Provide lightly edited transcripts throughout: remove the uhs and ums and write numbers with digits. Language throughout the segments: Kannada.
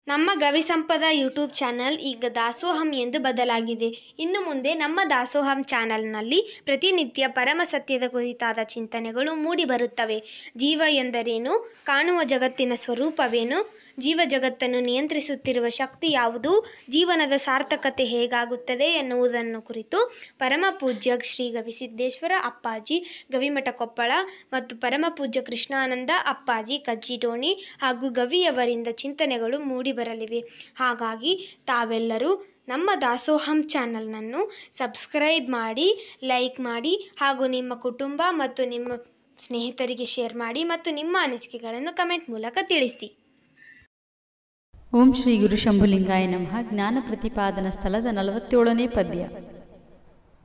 ನಮ್ಮ ಗವಿಸಂಪದ ಯೂಟ್ಯೂಬ್ ಚಾನಲ್ ಈಗ ದಾಸೋಹಂ ಎಂದು ಬದಲಾಗಿದೆ. ಇನ್ನು ಮುಂದೆ ನಮ್ಮ ದಾಸೋಹಂ ಚಾನಲ್ನಲ್ಲಿ ಪ್ರತಿನಿತ್ಯ ಪರಮ ಸತ್ಯದ ಕುರಿತಾದ ಚಿಂತನೆಗಳು ಮೂಡಿ ಬರುತ್ತವೆ. ಜೀವ ಎಂದರೇನು? ಕಾಣುವ ಜಗತ್ತಿನ ಸ್ವರೂಪವೇನು? ಜೀವ ಜಗತ್ತನ್ನು ನಿಯಂತ್ರಿಸುತ್ತಿರುವ ಶಕ್ತಿ ಯಾವುದು? ಜೀವನದ ಸಾರ್ಥಕತೆ ಹೇಗಾಗುತ್ತದೆ ಎನ್ನುವುದನ್ನು ಕುರಿತು ಪರಮಪೂಜ್ಯ ಶ್ರೀ ಗವಿಸಿದ್ದೇಶ್ವರ ಅಪ್ಪಾಜಿ ಗವಿಮಠ ಕೊಪ್ಪಳ ಮತ್ತು ಪರಮಪೂಜ್ಯ ಕೃಷ್ಣಾನಂದ ಅಪ್ಪಾಜಿ ಕಜ್ಜಿಡೋಣಿ ಹಾಗೂ ಗವಿಯವರಿಂದ ಚಿಂತನೆಗಳು ಮೂಡಿಬರಲಿವೆ. ಹಾಗಾಗಿ ತಾವೆಲ್ಲರೂ ನಮ್ಮ ದಾಸೋಹಂ ಚಾನಲ್ನನ್ನು ಸಬ್ಸ್ಕ್ರೈಬ್ ಮಾಡಿ, ಲೈಕ್ ಮಾಡಿ ಹಾಗೂ ನಿಮ್ಮ ಕುಟುಂಬ ಮತ್ತು ನಿಮ್ಮ ಸ್ನೇಹಿತರಿಗೆ ಶೇರ್ ಮಾಡಿ ಮತ್ತು ನಿಮ್ಮ ಅನಿಸಿಕೆಗಳನ್ನು ಕಮೆಂಟ್ ಮೂಲಕ ತಿಳಿಸಿ. ಓಂ ಶ್ರೀ ಗುರು ಶಂಭುಲಿಂಗಾಯ ನಮಃ. ಜ್ಞಾನ ಪ್ರತಿಪಾದನಾ ಸ್ಥಳದ 47ನೇ ಪದ್ಯ.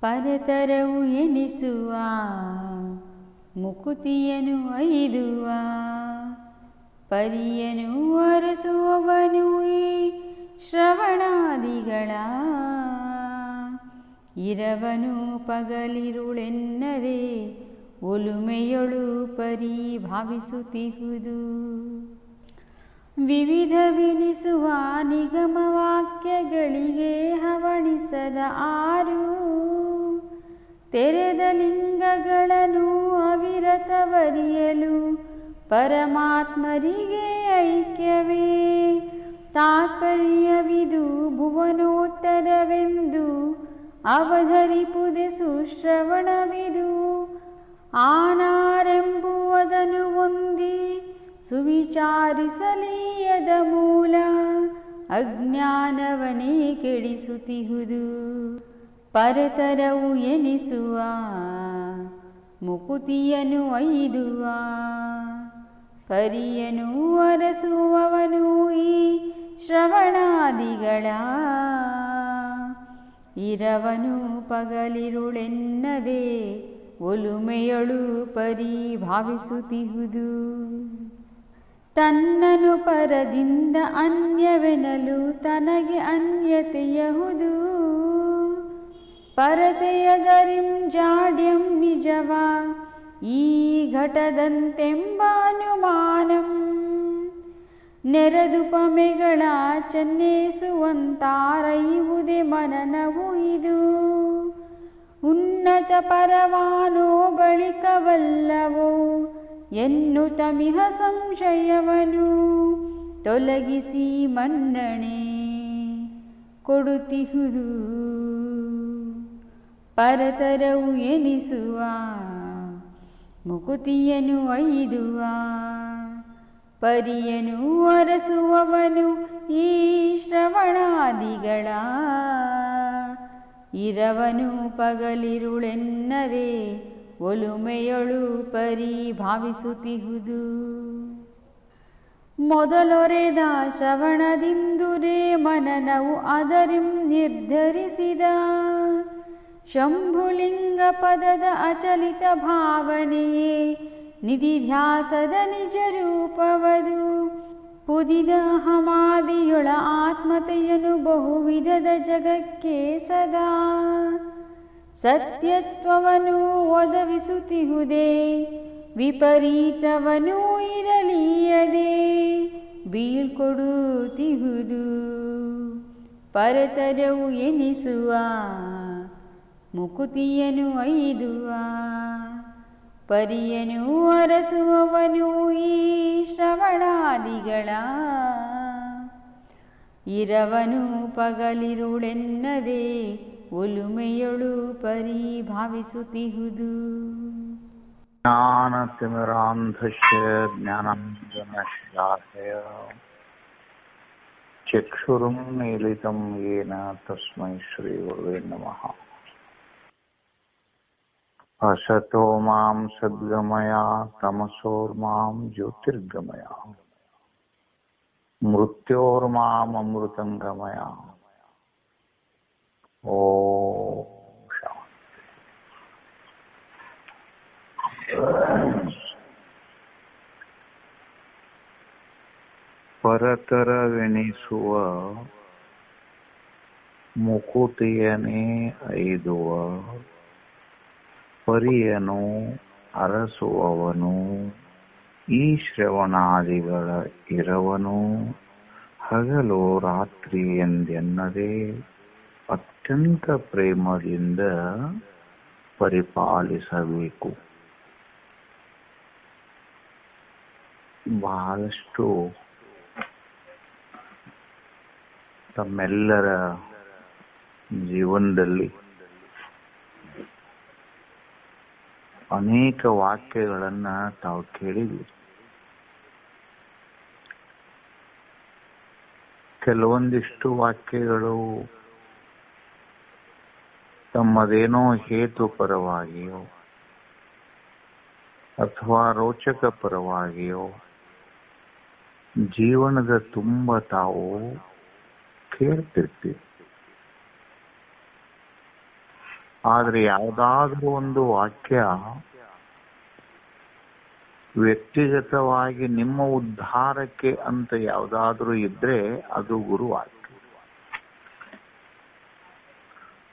ಪರತರವು ಎನಿಸುವ ಮುಕುತಿಯನು ಐದುವ ಪರಿಯನು ಅರಸುವವನು ಈ ಶ್ರವಣಾದಿಗಳ ಇರವನು ಪಗಲಿರುಳೆನ್ನದೆ ಒಲುಮೆಯೊಳು ಪರಿಭಾವಿಸುತ್ತಿಹುದು. ವಿವಿಧವೆನಿಸುವ ನಿಗಮವಾಕ್ಯಗಳಿಗೆ ಹವಣಿಸದ ಆರು ತೆರೆದ ಲಿಂಗಗಳನ್ನು ಅವಿರತವರಿಯಲು ಪರಮಾತ್ಮರಿಗೆ ಐಕ್ಯವೇ ತಾತ್ಪರ್ಯವಿದು ಭುವನೋತ್ತರವೆಂದು ಅವಧರಿಪುದೆ ಸುಶ್ರವಣವಿದು. ಆನಾರೆಂಬುವುದನ್ನು ಹೊಂದಿ ಸುವಿಚಾರಿಸಲೀಯದ ಮೂಲ ಅಜ್ಞಾನವನೇ ಕೆಡಿಸುತ್ತಿಹುದು. ಪರತರವು ಎನಿಸುವ ಮುಕುತಿಯನು ಐದುವ ಪರಿಯನು ಅರಸುವವನು ಈ ಶ್ರವಣಾದಿಗಳ ಇರವನು ಪಗಲಿರುಳೆನ್ನದೆ ಒಲುಮೆಯೊಳು ಪರಿಭಾವಿಸುತ್ತಿಹುದು. ತನ್ನನು ಪರದಿಂದ ಅನ್ಯವೆನಲು ತನಗೆ ಅನ್ಯತೆಯಹುದು. ಪರತೆಯದರಿಂ ಜಾಡ್ಯಂ ನಿಜವ ಈ ಘಟದಂತೆಂಬ ಅನುಮಾನಂ ನೆರೆದುಪಮೆಗಳ ಚೆನ್ನೇಸುವಂತಾರೈವುದೇ ಮನನವು ಇದು. ಉನ್ನತ ಪರವಾನೋ ಬಳಿಕವಲ್ಲವೋ ಎನ್ನುತ್ತಮಿಹ ಸಂಶಯವನು ತೊಲಗಿಸಿ ಮನ್ನಣೆ ಕೊಡುತ್ತಿಹುದು. ಪರತರವು ಎನಿಸುವ ಮುಕುತಿಯನು ಐದುವ ಪರಿಯನು ಅರಸುವವನು ಈ ಶ್ರವಣಾದಿಗಳ ಇರವನು ಪಗಲಿರುಳೆನ್ನದೆ ಒಲುಮೆಯೊಳು ಪರಿಭಾವಿಸುತ್ತಿಹುದು. ಮೊದಲೊರೆದ ಶ್ರವಣದಿಂದುರೇ ಮನನವು ಅದರಿಂ ನಿರ್ಧರಿಸಿದ ಶಂಭುಲಿಂಗ ಪದದ ಅಚಲಿತ ಭಾವನೆಯೇ ನಿಧಿಧ್ಯಾಸದ ನಿಜ ರೂಪವದು. ಪುದಿದ ಅಹಮಾದಿಯೊಳ ಆತ್ಮತೆಯನು ಬಹುವಿಧದ ಜಗಕ್ಕೆ ಸದಾ ಸತ್ಯತ್ವವನ್ನು ಒದಗಿಸುತ್ತಿಹುದೇ ವಿಪರೀತವನು ಇರಲಿಯದೆ ಬೀಳ್ಕೊಡುತ್ತಿಹುದು. ಪರತರವು ಎನಿಸುವ ಮುಕುತಿಯನು ಐದುವ ಪರಿಯನು ಅರಸುವವನು ಈ ಶ್ರವಣಾದಿಗಳ ಇರವನು ಪಗಲಿರುಳೆನ್ನದೆ ಒಲುಮೆಯೊಳು ಪರಿಭಾವಿಸುತ್ತಿಹುದು. ಜ್ಞಾನತಿಮಿರಾಂಧಸ್ಯ ಜ್ಞಾನಾಂಜನಶಲಾಕಯ ಚಕ್ಷುರುನ್ಮೀಲಿತಂ ಯೇನ ತಸ್ಮೈ ಶ್ರೀ ಗುರುವೇ ನಮಃ. ಅಸತೋ ಮಾಂ ಸದ್ಗಮಯ ತಮಸೋರ್ಮಾಂ ಜ್ಯೋತಿರ್ಗಮಯ ಮೃತ್ಯೋರ್ಮಾಂ ಅಮೃತಂಗಮಯ. ಓಂ ಪರತರವೆನಿಸುವ ಮುಕುತಿಯನೇ ಐದುವ ಪರಿಯನು ಅರಸುವವನು ಈ ಶ್ರವಣಾದಿಗಳ ಇರವನು ಹಗಲು ರಾತ್ರಿ ಎಂದೆನ್ನದೇ ಅತ್ಯಂತ ಪ್ರೇಮದಿಂದ ಪರಿಪಾಲಿಸಬೇಕು. ಬಹಳಷ್ಟು ತಮ್ಮೆಲ್ಲರ ಜೀವನದಲ್ಲಿ ಅನೇಕ ವಾಕ್ಯಗಳನ್ನ ತಾವು ಕೇಳಿದ್ವಿ. ಕೆಲವೊಂದಿಷ್ಟು ವಾಕ್ಯಗಳು ತಮ್ಮದೇನೋ ಹೇತು ಪರವಾಗಿಯೋ ಅಥವಾ ರೋಚಕ ಪರವಾಗಿಯೋ ಜೀವನದ ತುಂಬ ತಾವು ಕೇಳ್ತಿರ್ತೀವಿ. ಆದ್ರೆ ಯಾವುದಾದ್ರೂ ಒಂದು ವಾಕ್ಯ ವ್ಯಕ್ತಿಗತವಾಗಿ ನಿಮ್ಮ ಉದ್ಧಾರಕ್ಕೆ ಅಂತ ಯಾವುದಾದ್ರೂ ಇದ್ರೆ ಅದು ಗುರುವಾಕ್ಯ.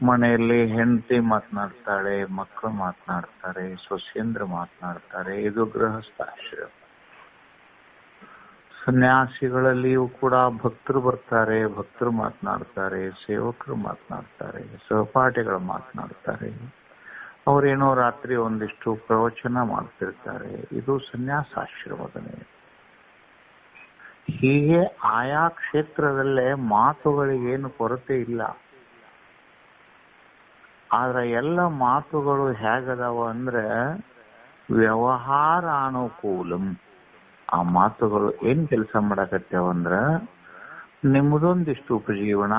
ಮನೆಯಲ್ಲಿ ಹೆಂಡತಿ ಮಾತನಾಡ್ತಾಳೆ, ಮಕ್ಕಳು ಮಾತನಾಡ್ತಾರೆ, ಸೊಸೆಯಂದ್ರು ಮಾತನಾಡ್ತಾರೆ, ಇದು ಗೃಹಸ್ಥಾಶ್ರಮ. ಸನ್ಯಾಸಿಗಳಲ್ಲಿಯೂ ಕೂಡ ಭಕ್ತರು ಬರ್ತಾರೆ, ಭಕ್ತರು ಮಾತನಾಡ್ತಾರೆ, ಸೇವಕರು ಮಾತನಾಡ್ತಾರೆ, ಸಹಪಾಠಿಗಳು ಮಾತನಾಡ್ತಾರೆ. ಅವರೇನೋ ರಾತ್ರಿ ಒಂದಿಷ್ಟು ಪ್ರವಚನ ಮಾಡ್ತಿರ್ತಾರೆ. ಇದು ಸನ್ಯಾಸಾಶ್ರಮದ ಮೇಲೆ. ಹೀಗೆ ಆಯಾ ಕ್ಷೇತ್ರದಲ್ಲೇ ಮಾತುಗಳಿಗೇನು ಕೊರತೆ ಇಲ್ಲ. ಆದ್ರೆ ಎಲ್ಲ ಮಾತುಗಳು ಹೇಗದಾವ ಅಂದ್ರೆ ವ್ಯವಹಾರಾನುಕೂಲಂ. ಆ ಮಾತುಗಳು ಏನ್ ಕೆಲಸ ಮಾಡಕತ್ತೇವಂದ್ರ ನಿಮ್ಮದೊಂದಿಷ್ಟು ಉಪಜೀವನ,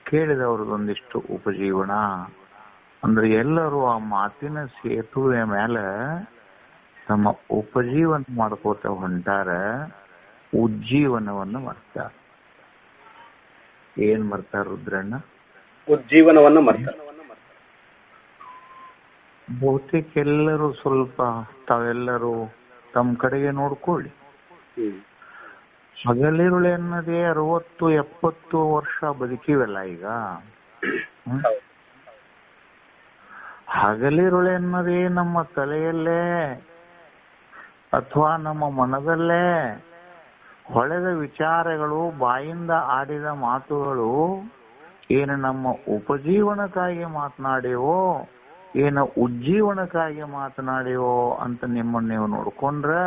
ಕೇಳಿದವ್ರದೊಂದಿಷ್ಟು ಉಪಜೀವನ. ಅಂದ್ರೆ ಎಲ್ಲರೂ ಆ ಮಾತಿನ ಸೇತುವೆ ಮೇಲೆ ತಮ್ಮ ಉಪಜೀವನ ಮಾಡ್ಕೋತ ಹೊಂಟಾರ, ಉಜ್ಜೀವನವನ್ನು ಮಾಡ್ತಾರ. ಏನ್ ಮಾಡ್ತಾರ ರುದ್ರಣ್ಣ? ಉಜ್ಜೀವನವನ್ನು ಮಾಡ್ತಾರ. ಬಹುತೇಕ ಎಲ್ಲರೂ ಸ್ವಲ್ಪ ತಾವೆಲ್ಲರೂ ತಮ್ಮ ಕಡೆಗೆ ನೋಡ್ಕೊಳ್ಳಿ. ಹಗಲಿರುಳು ಎನ್ನದೇ 60-70 ವರ್ಷ ಬದುಕಿವೆಲ್ಲ ಈಗ. ಹಗಲಿರುಳು ಎನ್ನದೇ ನಮ್ಮ ತಲೆಯಲ್ಲೇ ಅಥವಾ ನಮ್ಮ ಮನದಲ್ಲೇ ಹೊಳೆದ ವಿಚಾರಗಳು, ಬಾಯಿಂದ ಆಡಿದ ಮಾತುಗಳು ಏನು ನಮ್ಮ ಉಪಜೀವನಕ್ಕಾಗಿ ಮಾತನಾಡಿವೋ, ಏನು ಉಜ್ಜೀವನಕ್ಕಾಗಿ ಮಾತನಾಡಿವೋ ಅಂತ ನಿಮ್ಮನ್ನು ನೀವು ನೋಡ್ಕೊಂಡ್ರೆ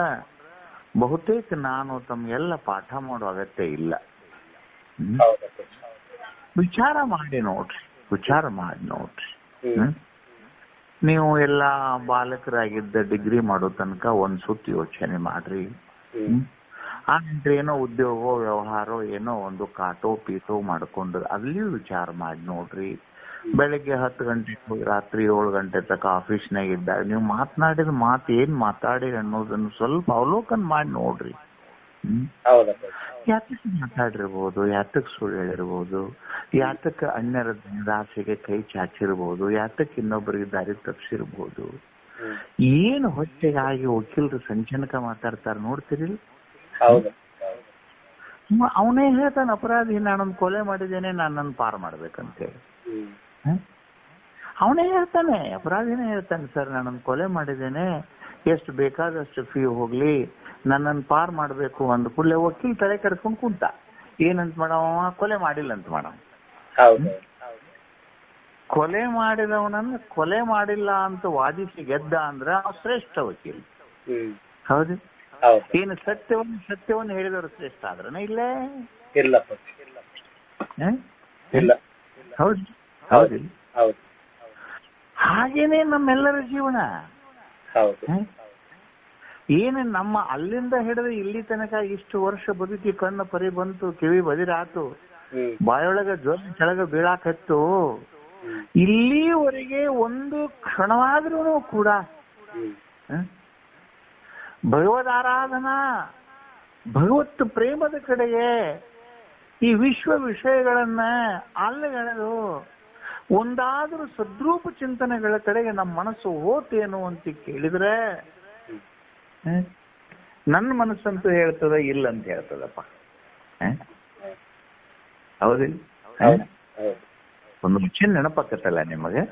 ಬಹುತೇಕ ನಾನು ತಮ್ಗೆಲ್ಲ ಪಾಠ ಮಾಡೋ ಅಗತ್ಯ ಇಲ್ಲ. ವಿಚಾರ ಮಾಡಿ ನೋಡ್ರಿ, ವಿಚಾರ ಮಾಡಿ ನೋಡ್ರಿ. ನೀವು ಎಲ್ಲ ಬಾಲಕರಾಗಿದ್ದ ಡಿಗ್ರಿ ಮಾಡೋ ತನಕ ಒಂದ್ ಸುತ್ತು ಯೋಚನೆ ಮಾಡ್ರಿ. ಆನಂತರ ಏನೋ ಉದ್ಯೋಗ ವ್ಯವಹಾರ ಏನೋ ಒಂದು ಕಾಟೋ ಪೀಟೋ ಮಾಡ್ಕೊಂಡು ಅಲ್ಲಿಯೂ ವಿಚಾರ ಮಾಡಿ ನೋಡ್ರಿ. ಬೆಳಗ್ಗೆ 10 ಗಂಟೆಗೆ ಹೋಗಿ ರಾತ್ರಿ 7 ಗಂಟೆ ತನಕ ಆಫೀಸ್ನಾಗ ಇದ್ದಾಗ ನೀವು ಮಾತನಾಡಿದ ಮಾತು ಏನ್ ಮಾತಾಡಿರಿ ಅನ್ನೋದನ್ನು ಸ್ವಲ್ಪ ಅವಲೋಕನ ಮಾಡಿ ನೋಡ್ರಿ. ಯಾತಕ್ಕೆ ಮಾತಾಡಿರ್ಬೋದು, ಯಾತಕ್ಕೆ ಸುಳ್ಳು ಹೇಳಿರ್ಬೋದು, ಯಾತಕ್ಕೆ ಅನ್ಯರ ದಾಸೆಗೆ ಕೈ ಚಾಚಿರ್ಬೋದು, ಯಾತಕ್ಕೆ ಇನ್ನೊಬ್ಬರಿಗೆ ದಾರಿ ತಪ್ಪಿಸಿರ್ಬೋದು, ಏನು ಹೊಟ್ಟೆಗಾಗಿ ವಕೀಲರು ಸಂಚನಕ ಮಾತಾಡ್ತಾರ ನೋಡ್ತಿರಿಲ್ಲ. ಅವನೇ ಹೇಳ್ತಾನೆ ಅಪರಾಧಿ, ನಾನೊಂದು ಕೊಲೆ ಮಾಡಿದ್ದೇನೆ, ನಾನು ನನ್ನ ಪಾರ್ ಮಾಡ್ಬೇಕಂತೇಳಿ. ಅವನೇ ಹೇಳ್ತಾನೆ, ಅಪರಾಧಿನೇ ಹೇಳ್ತಾನೆ, ಸರ್ ನಾನೊಂದು ಕೊಲೆ ಮಾಡಿದ್ದೇನೆ, ಎಷ್ಟು ಬೇಕಾದಷ್ಟು ಫೀ ಹೋಗ್ಲಿ, ನನ್ನನ್ನು ಪಾರ್ ಮಾಡ್ಬೇಕು ಅಂದ ಕೂಡಲೇ ವಕೀಲ್ ತಲೆ ಕರ್ಕೊಂಡು ಕುಂತ. ಏನಂತ ಮಾಡವ? ಕೊಲೆ ಮಾಡಿಲ್ಲ ಅಂತ ಮಾಡವ. ಕೊಲೆ ಮಾಡಿದವನನ್ನ ಕೊಲೆ ಮಾಡಿಲ್ಲ ಅಂತ ವಾದಿಸಿ ಗೆದ್ದ ಅಂದ್ರ ಶ್ರೇಷ್ಠ ವಕೀಲ್. ಹೌದು. ಏನು ಸತ್ಯವನ್ನು ಹೇಳಿದವರು ಶ್ರೇಷ್ಠ ಆದ್ರನ? ಇಲ್ಲೇ ಇಲ್ಲ. ಹೌದು, ಹೌದಿಲ್ಲ? ಹಾಗೇನೆ ನಮ್ಮೆಲ್ಲರ ಜೀವನ. ಏನು ನಮ್ಮ ಅಲ್ಲಿಂದ ಹಿಡಿದು ಇಲ್ಲಿ ತನಕ ಇಷ್ಟು ವರ್ಷ ಬದುಕಿ ಕಣ್ಣು ಪರಿ ಬಂತು, ಕಿವಿ ಬದಿರಾತು, ಬಾಯೊಳಗ ಜೋರ್ ಕೆಳಗ ಬೀಳಾಕತ್ತು, ಇಲ್ಲಿವರೆಗೆ ಒಂದು ಕ್ಷಣವಾದ್ರೂ ಕೂಡ ಭಗವದ್ ಆರಾಧನಾ, ಭಗವತ್ ಪ್ರೇಮದ ಕಡೆಗೆ ಈ ವಿಶ್ವ ವಿಷಯಗಳನ್ನ ಅಲ್ಲಗಳೆದು ಒಂದಾದ್ರೂ ಸದ್ರೂಪ ಚಿಂತನೆಗಳ ಕಡೆಗೆ ನಮ್ಮ ಮನಸ್ಸು ಹೋತೇನು ಅಂತ ಕೇಳಿದ್ರೆ ನನ್ನ ಮನಸ್ಸಂತೂ ಹೇಳ್ತದ ಇಲ್ಲ ಅಂತ ಹೇಳ್ತದಪ್ಪ. ಹೌದಿಲ್ಲ? ಒಂದು ವಿಷಯ ನೆನಪಾಕತ್ತಲ್ಲ ನಿಮಗೆ?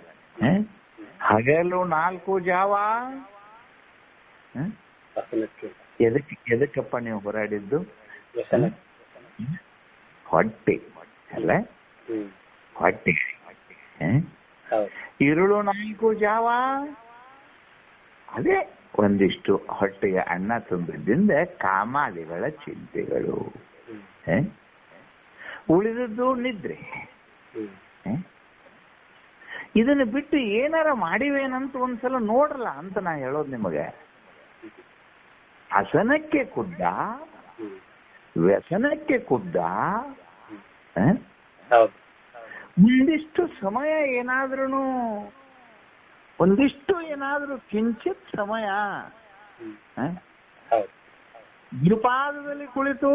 ಹಗಲು 4 ಜಾವ ಎದಕ್ಕಪ್ಪ ನೀವು ಹೋರಾಡಿದ್ದು? ಹೊಟ್ಟೆ ಅಲ್ಲ, ಹೊಟ್ಟೆ. ಇರುಳು 4 ಜಾವ ಅದೇ ಒಂದಿಷ್ಟು ಹೊಟ್ಟೆಗೆ ಅನ್ನ ತುಂಬಿದ್ದಿಂದ ಕಾಮಾದಿಗಳ ಚಿಂತೆಗಳು. ಉಳಿದದ್ದು ನಿದ್ರೆ. ಇದನ್ನ ಬಿಟ್ಟು ಏನಾರ ಮಾಡಿವೇನಂತ ಒಂದ್ಸಲ ನೋಡ್ರಲ್ಲ ಅಂತ ನಾ ಹೇಳೋದು ನಿಮಗೆ. ಹಸನಕ್ಕೆ ಕುದ್ದ, ವ್ಯಸನಕ್ಕೆ ಕುದ್ದ. ಒಂದಿಷ್ಟು ಸಮಯ ಏನಾದ್ರೂ ಕಿಂಚಿತ್ ಸಮಯ ಗುರುಪಾದದಲ್ಲಿ ಕುಳಿತು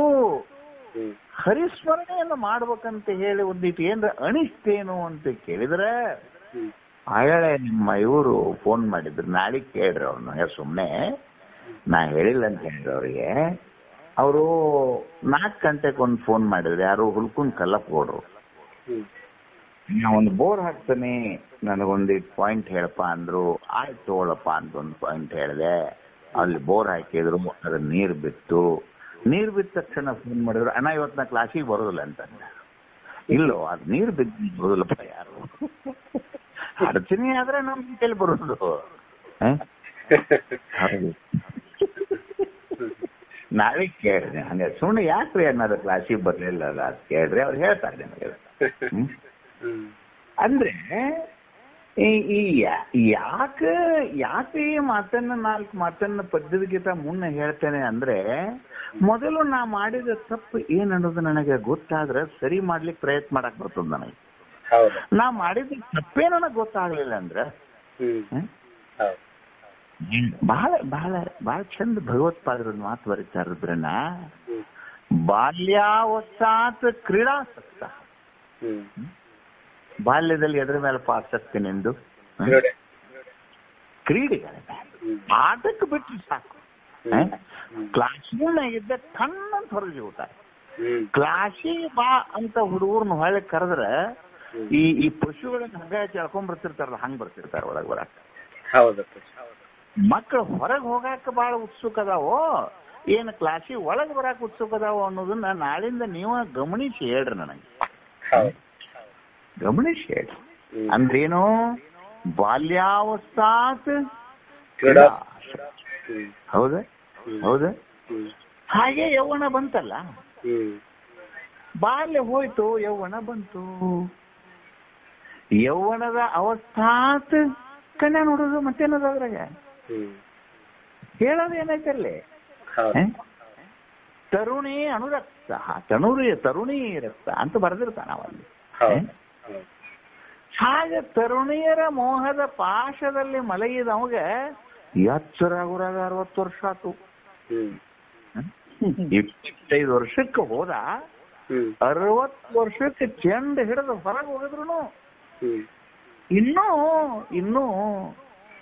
ಹರಿಸ್ಮರಣೆಯನ್ನು ಮಾಡ್ಬೇಕಂತ ಹೇಳಿ ಒಂದಿಟ್ಟು ಏನ್ರ ಅನಿಸ್ತೇನು ಅಂತ ಕೇಳಿದ್ರೆ ಆಯಳೆ ನಿಮ್ಮ ಇವರು ಫೋನ್ ಮಾಡಿದ್ರು. ನಾಳೆ ಕೇಳ್ರಿ ಅವ್ರನ್ನ, ಸುಮ್ಮನೆ ನಾ ಹೇಳಿಲ್ಲ ಅಂತ ಹೇಳಿದ್ರು ಅವ್ರಿಗೆ. ಅವರು 4 ಗಂಟೆಗೆ ಒಂದು ಫೋನ್ ಮಾಡಿದ್ರು, ಯಾರು ಹುಲ್ಕುಂದ್ ಕಲ್ಲಪ್ಪಗೌಡ್ರು. ನಾ ಒಂದು ಬೋರ್ ಹಾಕ್ತೇನೆ, ನನಗೊಂದಿಟ್ಟು ಪಾಯಿಂಟ್ ಹೇಳಪ್ಪ ಅಂದ್ರು. ಆಯ್ತು ತಗೊಳಪ್ಪ ಅಂತ ಒಂದು ಪಾಯಿಂಟ್ ಹೇಳಿದೆ. ಅಲ್ಲಿ ಬೋರ್ ಹಾಕಿದ್ರು, ಅದ್ರ ನೀರು ಬಿತ್ತು ತಕ್ಷಣ ಫೋನ್ ಮಾಡಿದ್ರು, ಅಣ್ಣ ಇವತ್ತು ನಾ ಕ್ಲಾಸಿಗೆ ಬರೋದಿಲ್ಲ ಅಂತಂದ. ಇಲ್ಲೋ ಅದು ನೀರು ಬರೋದಿಲ್ಲಪ್ಪ, ಯಾರು ಅಡಚಣೆ ಆದ್ರೆ ನಮ್ ಕೈಲಿ ಬರೋದು. ನಾಳೆ ಕೇಳಿದೆ ಹಂಗೆ ಸುಮ್ಮನೆ ಯಾಕ್ರಿ ಅನ್ನೋದು ಕ್ಲಾಸಿಗೆ ಬರ್ಲಿಲ್ಲ ಅಂತ ಕೇಳ್ರಿ, ಅವ್ರು ಹೇಳ್ತಾರೆ ನಿಮಗೆ. ಅಂದ್ರೆ ಯಾಕೆ ಈ ಮಾತನ್ನ 4 ಮಾತನ್ನ ಪದ್ಧತಿಗಿಂತ ಮುನ್ನ ಹೇಳ್ತೇನೆ ಅಂದ್ರೆ, ಮೊದಲು ನಾ ಮಾಡಿದ ತಪ್ಪು ಏನನ್ನೋದು ನನಗೆ ಗೊತ್ತಾದ್ರೆ ಸರಿ ಮಾಡ್ಲಿಕ್ಕೆ ಪ್ರಯತ್ನ ಮಾಡಕ್ ಬರ್ತದ ನನಗೆ. ನಾ ಮಾಡಿದ ತಪ್ಪೇ ನನಗೆ ಗೊತ್ತಾಗ್ಲಿಲ್ಲ ಅಂದ್ರೆ ಬಹಳ ಬಹಳ ಬಹಳ ಚಂದ ಭಗವತ್ಪಾದರು ಮಾತು ಬರೀತಾರದ್ರನ್ನ, ಬಾಲ್ಯಾವಸ್ಥಾತ್ ಕ್ರೀಡಾಸಕ್ತ. ಬಾಲ್ಯದಲ್ಲಿ ಎದ್ರ ಮೇಲೆ ಆಸಕ್ತಿ ನಿಂದು? ಕ್ರೀಡೆಗಳ ಆಟಕ್ಕೆ ಬಿಟ್ಟು ಸಾಕು. ಕ್ಲಾಸ್ನಾಗಿದ್ದ ಕಣ್ಣಂತ ಹೊರಗೆ ಊಟ. ಕ್ಲಾಸಿಗೆ ಬಾ ಅಂತ ಹುಡುಗರ್ನ ಹೊಳೆ ಕರೆದ್ರೆ ಈ ಪಶುಗಳನ್ನ ಹಗ್ಗ ಎಳ್ಕೊಂಡ್ ಬರ್ತಿರ್ತಾರಲ್ಲ, ಹಂಗ್ ಬರ್ತಿರ್ತಾರ ಒಳಗೆ ಬರಾಕ. ಮಕ್ಕಳು ಹೊರಗೆ ಹೋಗಾಕ ಬಹಳ ಉತ್ಸುಕ ಅದಾವೋ, ಏನು ಕ್ಲಾಸಿಗೆ ಒಳಗೆ ಬರಾಕ ಉತ್ಸುಕ ಅದಾವೋ ಅನ್ನೋದನ್ನ ನಾಳಿಂದ ನೀವು ಗಮನಿಸಿ ಹೇಳ್ರಿ ನನಗೆ. ಗಮನಿಸಿ ಹೇಳ್ರಿ. ಅಂದ್ರೇನು? ಬಾಲ್ಯಾವಸ್ಥಾತ್ ಕ್ರೀಡಾ. ಹೌದಾ? ಹಾಗೆ ಯೌವನ ಬಂತಲ್ಲ, ಬಾಲ್ಯ ಹೋಯ್ತು, ಯೌವನ ಬಂತು. ಯೌವನದ ಅವಸ್ಥಾತ್ ಕಣ್ಣ ನೋಡೋದು ಮತ್ತೇನದ ಅದ್ರಾಗ ಹೇಳೋದು ಏನೈತಲ್ಲಿ? ತರುಣಿ ಅನುರಕ್ತ, ತರುಣಿ ರಕ್ತ ಅಂತ ಬರೆದಿರ್ತಾನ ಅವಲ್ಲಿ. ಹಾಗೆ ತರುಣಿಯರ ಮೋಹದ ಪಾಶದಲ್ಲಿ ಮಲಗಿದವಾಗ ಎಚ್ಚರಾಗುರಾಗ 60 ವರ್ಷ ಆತು. 25 ವರ್ಷಕ್ಕೆ ಹೋದ, 60 ವರ್ಷಕ್ಕೆ ಚೆಂಡ ಹಿಡಿದು ಹೊರಗೆ ಹೋಗಿದ್ರು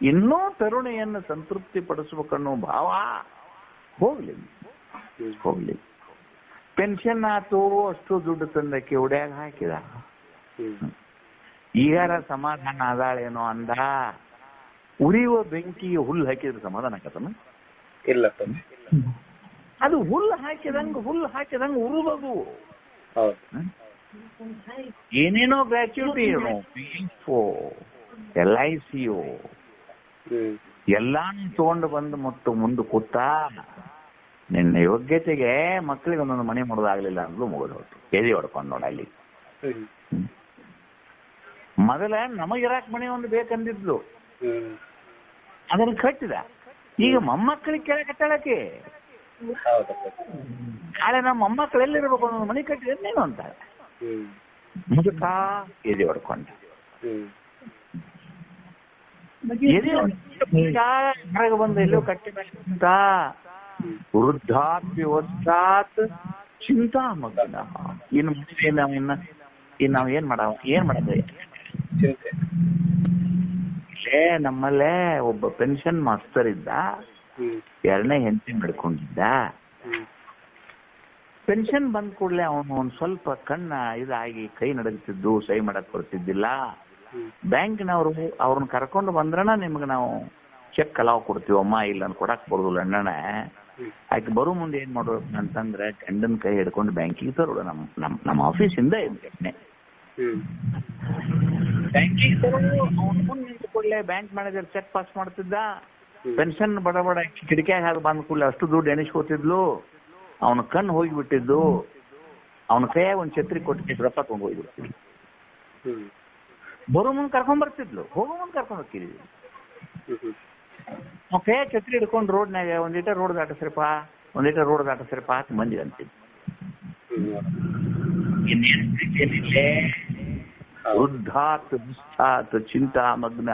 ಇನ್ನೂ ತರುಣಿಯನ್ನು ಸಂತೃಪ್ತಿ ಪಡಿಸ್ಬೇಕನ್ನೋ ಭಾವ ಹೋಗ್ಲಿ. ಪೆನ್ಷನ್ ಆತು, ಅಷ್ಟು ದುಡ್ಡು ತಂದಕ್ಕೆ ಉಡ್ಯಾಗ ಹಾಕಿದ. ಈಗಾರ ಸಮಾಧಾನ ಆದಾಳೇನೋ ಅಂದ. ಉರಿಯುವ ಬೆಂಕಿಗೆ ಹುಲ್ಲು ಹಾಕಿದ್ರೆ ಸಮಾಧಾನ ಆಕತನ? ಇಲ್ಲ. ಅದು ಹುಲ್ಲು ಹಾಕಿದಂಗ ಉರುವುದು. ಏನೇನೋ ಗ್ರ್ಯಾಚ್ಯುಟಿ, PFO, LIC ಎಲ್ಲಾನು ತಗೊಂಡು ಬಂದು ಮುಂದೆ ಕೂತ ನಿನ್ನ ಯೋಗ್ಯತೆಗೆ ಮಕ್ಕಳಿಗೆ ಒಂದೊಂದು ಮನೆ ಮಾಡೋದಾಗ್ಲಿಲ್ಲ ಅಂದ್ಲು, ಮುಗಿದು ಹೊತ್ತು ಎದೆ ಹೊಡ್ಕೊಂಡು ನೋಡ ಅಲ್ಲಿ. ಮೊದಲ ನಮಗಿರಾಕ್ ಮನೆ ಒಂದು ಬೇಕಂದಿದ್ಲು, ಅದನ್ನ ಕಟ್ಟಿದ. ಈಗ ಮೊಮ್ಮಕ್ಕಳಿಗೆ ಕೇಳಕತ್ತಾಳಕ್ಕೆ, ನಾಳೆ ನಮ್ಮ ಮೊಮ್ಮಕ್ಕಳು ಎಲ್ಲಿರ್ಬೇಕು ಅನ್ನೋದು ಮನೆ ಕಟ್ಟಿದ ನೀನು ಅಂತ ಮುದುಕ ಎದೆ ಹೊಡ್ಕೊಂಡ. ಹೊರಗೆ ಬಂದು ಎಲ್ಲೋ ಕಟ್ಟಿದ ವೃದ್ಧಾಪ್ಯವಸ್ಥಾತ್ ಚಿಂತಾ ಮಗ್ನ. ಇನ್ನು ಮುಂದೆ ನಾವ್ ಏನ್ ಮಾಡೋದು? ಇಲ್ಲೇ ನಮ್ಮಲ್ಲೇ ಒಬ್ಬ ಪೆನ್ಷನ್ ಮಾಸ್ತರ್ ಇದ್ದ, 2ನೇ ಹೆಂಡತಿ ಮಾಡ್ಕೊಂಡಿದ್ದ. ಪೆನ್ಷನ್ ಬಂದ ಕೂಡಲೇ ಅವನು ಒಂದ್ ಸ್ವಲ್ಪ ಕಣ್ಣ ಇದಾಗಿ ಕೈ ನಡಗ್ತಿದ್ದು, ಸಹಿ ಮಾಡಕ್ ಬರ್ತಿದ್ದಿಲ್ಲ. ಬ್ಯಾಂಕ್ನವ್ರು ಅವ್ರನ್ನ ಕರ್ಕೊಂಡು ಬಂದ್ರನ ನಿಮ್ಗೆ ನಾವು ಚೆಕ್ ಅಲಾವ್ ಕೊಡ್ತೀವಮ್ಮ, ಇಲ್ಲ ಕೊಡಕ್ ಬರೋದಿಲ್ಲ ಅಣ್ಣನ ಆಕೆ ಬರೋ ಮುಂದೆ ಏನ್ ಮಾಡ್ಬೇಕು ಅಂತಂದ್ರೆ ಗಂಡನ ಕೈ ಹಿಡ್ಕೊಂಡು ಬ್ಯಾಂಕಿಗೆ ತರೋಡು. ನಮ್ಮ ಆಫೀಸಿಂದ ಬ್ಯಾಂಕಿಗೆ ತರೋಡು. ಅವ್ನ ಮುಂದೆ ನಿಂತು ಕೂಡಲೇ ಬ್ಯಾಂಕ್ ಮ್ಯಾನೇಜರ್ ಚೆಕ್ ಪಾಸ್ ಮಾಡ್ತಿದ್ದ. ಪೆನ್ಷನ್ ಬಡ ಬಡ ಕಿಟಕಿಯಾಗ ಹಾಗೆ ಬಂದ ಕೂಡಲೇ ಅಷ್ಟು ದುಡ್ಡು ಎಣಿಸ್ಕೋತಿದ್ಲು. ಅವನ ಕಣ್ಣು ಹೋಗಿಬಿಟ್ಟಿದ್ದು. ಅವನ ಕೈಯಾಗ ಒಂದು ಛತ್ರಿ ಕೊಟ್ಟು ರೊಕ್ಕ ತಗೊಂಡು ಹೋಗ್ಬಿಡ್ತಿದ್ಲು. ಬರೋ ಮುಂದೆ ಕರ್ಕೊಂಡ್ ಬರ್ತಿದ್ಲು, ಹೋಗೋ ಮುಂದೆ ಕರ್ಕೊಂಡು ಹೋಗ್ತಿದ್ವಿ. ನಾವು ಕೈಯಾಗ ಛತ್ರಿ ಹಿಡ್ಕೊಂಡು ರೋಡ್ನಾಗ ಒಂದಿಟ ರೋಡ್ ದಾಟಿಸ್ರಪ್ಪ ಅಂತ ಮಂದಿ ಅಂತಿದ್ವಿ. ಇನ್ನೇನಿಲ್ಲೇ ವೃದ್ಧಾತ್ ದುಸ್ಥಾತ್ ಚಿಂತಾ ಮಗ್ನ.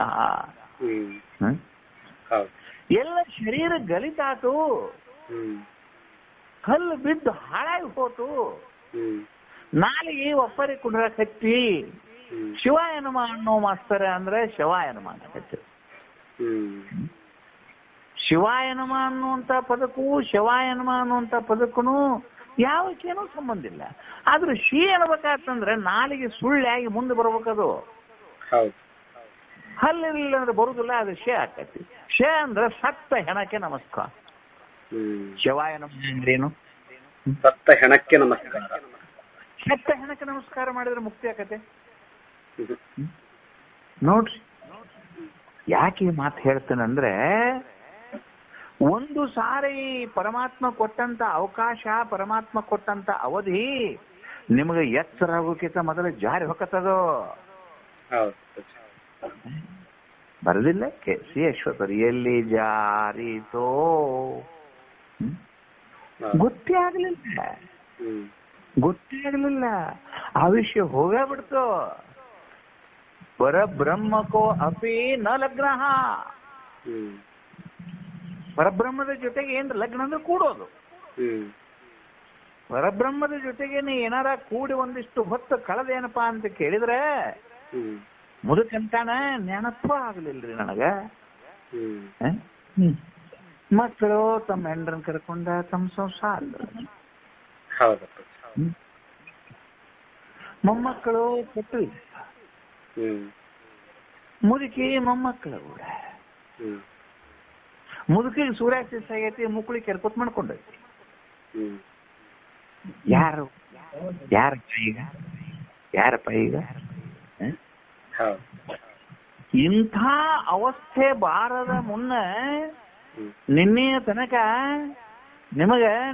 ಎಲ್ಲ ಶರೀರ ಗಲಿತಾತು, ಕಲ್ಲು ಬಿದ್ದು ಹಾಳಾಗಿ ಹೋತು, ನಾಲಿಗೆ ಒಪ್ಪರಿ ಕುಂಡ್ರಕ್ ಹತ್ತಿ ಶಿವಾಯನಮ ಅನ್ನೋ ಮಾಸ್ತರ ಅಂದ್ರೆ ಶಿವಾಯನಮ ಅನ್ನಕತ್ತಿ. ಶಿವಾಯನಮ ಅನ್ನುವಂತ ಪದಕ್ಕೂ ಶಿವಾಯನಮ ಅನ್ನುವಂತ ಪದಕ್ಕೂ ಯಾವಕ್ಕೇನೂ ಸಂಬಂಧ ಇಲ್ಲ. ಆದ್ರೆ ಶಿ ಅನ್ಬೇಕಾತಂದ್ರೆ ನಾಲಿಗೆ ಸುಳ್ಳಾಗಿ ಮುಂದೆ ಬರ್ಬೇಕದು. ಹಲ್ಲಿಲ್ಲ ಅಂದ್ರೆ ಬರುದಿಲ್ಲ, ಅದು ಶೇ ಆಕತಿ. ಶೇ ಅಂದ್ರೆ ಸತ್ತ ಹೆಣಕ್ಕೆ ನಮಸ್ಕಾರ. ಶಿವಾಯನಮ ಅಂದ್ರೇನು? ಸತ್ತ ಹೆಣಕ್ಕೆ ನಮಸ್ಕಾರ. ಸತ್ತ ಹೆಣಕ್ಕೆ ನಮಸ್ಕಾರ ಮಾಡಿದ್ರೆ ಮುಕ್ತಿ ಆಕತೆ ನೋಡ್ರಿ. ಯಾಕೆ ಈ ಮಾತು ಹೇಳ್ತೇನಂದ್ರೆ, ಒಂದು ಸಾರಿ ಪರಮಾತ್ಮ ಕೊಟ್ಟಂತ ಅವಕಾಶ, ಪರಮಾತ್ಮ ಕೊಟ್ಟಂತ ಅವಧಿ ನಿಮಗೆ ಎಚ್ಚರ ಆಗೋಕ್ಕಿಂತ ಮೊದಲು ಜಾರಿ ಹೊಕ್ಕತ್ತದು. ಬರದಿಲ್ಲ ಸಿ ಅಶ್ವಥರು ಎಲ್ಲಿ ಜಾರಿತೋ ಗೊತ್ತೇ ಆಗಲಿಲ್ಲ. ಆ ವಿಷಯ ಹೋಗೇ ಬಿಡ್ತು. ಪರಬ್ರಹ್ಮಕೋ ಅಪಿ ನ ಲಗ್ನ. ಪರಬ್ರಹ್ಮದ ಜೊತೆಗೆ ಏನ್ ಲಗ್ನ ಅಂದ್ರೆ ಕೂಡೋದು. ಪರಬ್ರಹ್ಮದ ಜೊತೆಗೆ ನೀ ಏನಾರ ಕೂಡಿ ಒಂದಿಷ್ಟು ಹೊತ್ತು ಕಳೆದೇನಪ್ಪಾ ಅಂತ ಕೇಳಿದ್ರೆ ಮುದುಕಂತಾನ ನೆನಪ ಆಗ್ಲಿಲ್ರಿ ನನಗ. ಮಕ್ಕಳು ತಮ್ಮ ಹೆಂಡ್ರನ್ ಕರ್ಕೊಂಡ ತಮ್ಮ ಸಂಸಾರ, ಮೊಮ್ಮಕ್ಕಳು ಕೊಟ್ಟು ಮುದುಕಿ ಮೊಮ್ಮಕ್ಕಳು ಕೂಡ. ಮುದುಕಿಗೆ ಸೂರ್ಯಾಸ್ತಿಸ್ ಆಗೈತಿ, ಮುಕ್ಕಳಿಗೆ ಕೆರ್ಕೊತ್ ಮಾಡ್ಕೊಂಡೈತಿ. ಯಾರಪ್ಪ ಈಗ ಇಂಥ ಅವಸ್ಥೆ ಬಾರದ ಮುನ್ನ ನಿನ್ನೆಯ ತನಕ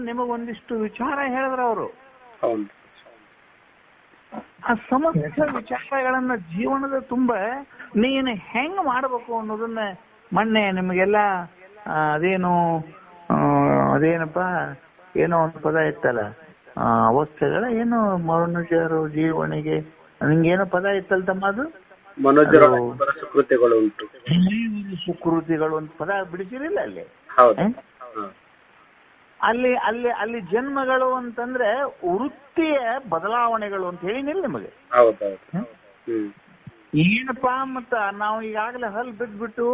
ನಿಮಗೊಂದಿಷ್ಟು ವಿಚಾರ ಹೇಳಿದ್ರ ಅವರು. ಆ ಸಮಸ್ತ ವಿಚಾರಗಳನ್ನ ಜೀವನದ ತುಂಬ ನೀನು ಹೆಂಗ್ ಮಾಡ್ಬೇಕು ಅನ್ನೋದನ್ನ ಮೊನ್ನೆ ನಿಮಗೆಲ್ಲ ಅದೇನಪ್ಪ ಏನೋ ಒಂದು ಪದ ಇತ್ತಲ್ಲ, ಅವಸ್ಥೆಗಳ ಏನೋ ಮನುಷ್ಯರು ಜೀವನಿಗೆ ನಿಂಗೇನೋ ಪದ ಇತ್ತಲ್ಲ ತಮ್ಮ, ಅದು ಸುಕೃತಿಗಳು ಉಂಟು. ಸುಕೃತಿಗಳು ಅಂತ ಪದ ಬಿಡಿಸಿರಿಲ್ಲ ಅಲ್ಲಿ ಜನ್ಮಗಳು ಅಂತಂದ್ರೆ ವೃತ್ತಿಯ ಬದಲಾವಣೆಗಳು ಅಂತ ಹೇಳಿನಿಲ್ಲ ನಿಮಗೆ. ಏನಪ್ಪಾ ಮತ್ತ ನಾವು ಈಗಾಗಲೇ ಹಲ್ ಬಿಟ್ಬಿಟ್ಟು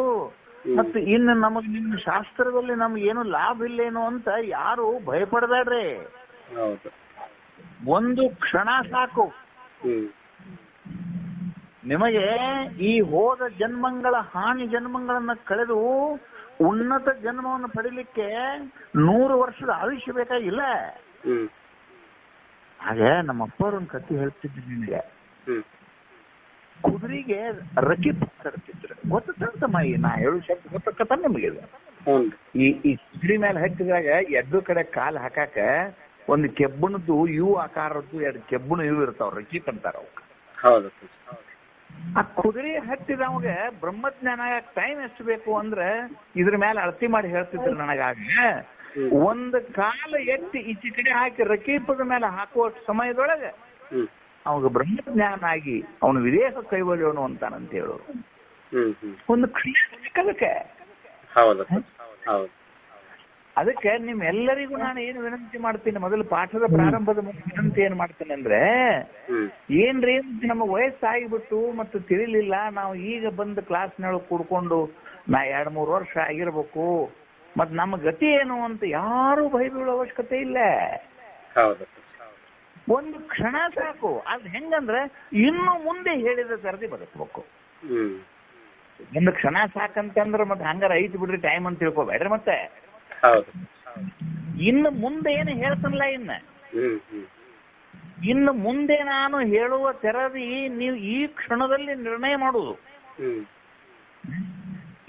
ಮತ್ತೆ ಇನ್ನು ನಮಗ್ ನಿಮ್ಮ ಶಾಸ್ತ್ರದಲ್ಲಿ ನಮ್ಗೆ ಏನು ಲಾಭ ಇಲ್ಲೇನೋ ಅಂತ ಯಾರು ಭಯಪಡಬೇಡ್ರಿ. ಒಂದು ಕ್ಷಣ ಸಾಕು ನಿಮಗೆ ಈ ಹೋದ ಜನ್ಮಗಳ ಹಾನಿ ಜನ್ಮಗಳನ್ನ ಕಳೆದು ಉನ್ನತ ಜನ್ಮವನ್ನು ಪಡಿಲಿಕ್ಕೆ 100 ವರ್ಷದ ಆಯುಷ್ಯ ಬೇಕಾಗಿಲ್ಲ. ಹಾಗೆ ನಮ್ಮ ಅಪ್ಪವ್ರ ಒಂದು ಕಥೆ ಹೇಳ್ತಿದ್ರು ನಿಮಗೆ. ಕುದುರೆಗೆ ರಕಿ ತರ್ತಿದ್ರು, ಗೊತ್ತಮ್ಮ? ನಾ ಹೇಳು ಶಬ್ದ ಗೊತ್ತಕ್ಕತ್ತ ನಿಮಗೆ. ಈ ಕುದುರೆ ಮೇಲೆ ಹತ್ತಿದಾಗ ಎಡ್ಡು ಕಡೆ ಕಾಲು ಹಾಕಾಕ ಒಂದು ಕೆಬ್ಬಣದ್ದು ಯು ಆಕಾರದ್ದು 2 ಕೆಬ್ಬಣ ಇವು ಇರ್ತಾವ, ರಕೀಪ್ ಅಂತಾರ ಅವಕ್ಕೆ. ಆ ಕುದುರೆ ಹತ್ತಿದವಾಗ ಬ್ರಹ್ಮಜ್ಞಾನ ಟೈಮ್ ಎಷ್ಟು ಬೇಕು ಅಂದ್ರೆ ಇದ್ರ ಮೇಲೆ ಅಳತಿ ಮಾಡಿ ಹೇಳ್ತಿದ್ರು ನನಗಾಗ. ಒಂದು ಕಾಲ ಎತ್ತಿ ಈಚೆ ಕಡೆ ಹಾಕಿ ರಕೀಪದ ಮೇಲೆ ಹಾಕುವ ಸಮಯದೊಳಗೆ ಅವಾಗ ಬ್ರಹ್ಮಜ್ಞಾನ ಆಗಿ ಅವನು ವಿದೇಹ ಕೈವಲ್ಯವನು ಅಂತಾನಂತ ಹೇಳೋರು. ಒಂದು ಅದಕ್ಕೆ ಅದಕ್ಕೆ ನಿಮ್ಮೆಲ್ಲರಿಗೂ ನಾನು ಏನು ವಿನಂತಿ ಮಾಡ್ತೀನಿ, ಮೊದಲು ಪಾಠದ ಪ್ರಾರಂಭದ ವಿನಂತಿ ಏನ್ ಮಾಡ್ತೇನೆ ಅಂದ್ರೆ, ಏನ್ರಿ ನಮ್ಮ ವಯಸ್ಸಾಗಿಬಿಟ್ಟು ಮತ್ತು ತಿಳಿಲಿಲ್ಲ, ನಾವು ಈಗ ಬಂದು ಕ್ಲಾಸ್ನೊಳಗೆ ಕೂಡ್ಕೊಂಡು ನಾ 2-3 ವರ್ಷ ಆಗಿರ್ಬೇಕು, ಮತ್ ನಮ್ಮ ಗತಿ ಏನು ಅಂತ ಯಾರು ಭಯ ಬೀಳೋ ಅವಶ್ಯಕತೆ ಇಲ್ಲ. ಒಂದು ಕ್ಷಣ ಸಾಕು. ಅದ್ ಹೆಂಗಂದ್ರೆ ಇನ್ನು ಮುಂದೆ ಹೇಳಿದ ತರದಿ ಬದುಕಬೇಕು. ಒಂದು ಕ್ಷಣ ಸಾಕಂತಂದ್ರೆ ಮತ್ತೆ ಹಂಗಾರ ಐತಿ ಬಿಡ್ರಿ ಟೈಮ್ ಅಂತ ತಿಳ್ಕೊಬೇಡ್ರಿ. ಮತ್ತೆ ಇನ್ನು ಮುಂದೆ ಏನು ಹೇಳ್ತಾನಲ್ಲ ಇನ್ನು ಮುಂದೆ ನಾನು ಹೇಳುವ ತೆರದಿ ನೀವು ಈ ಕ್ಷಣದಲ್ಲಿ ನಿರ್ಣಯ ಮಾಡುದು.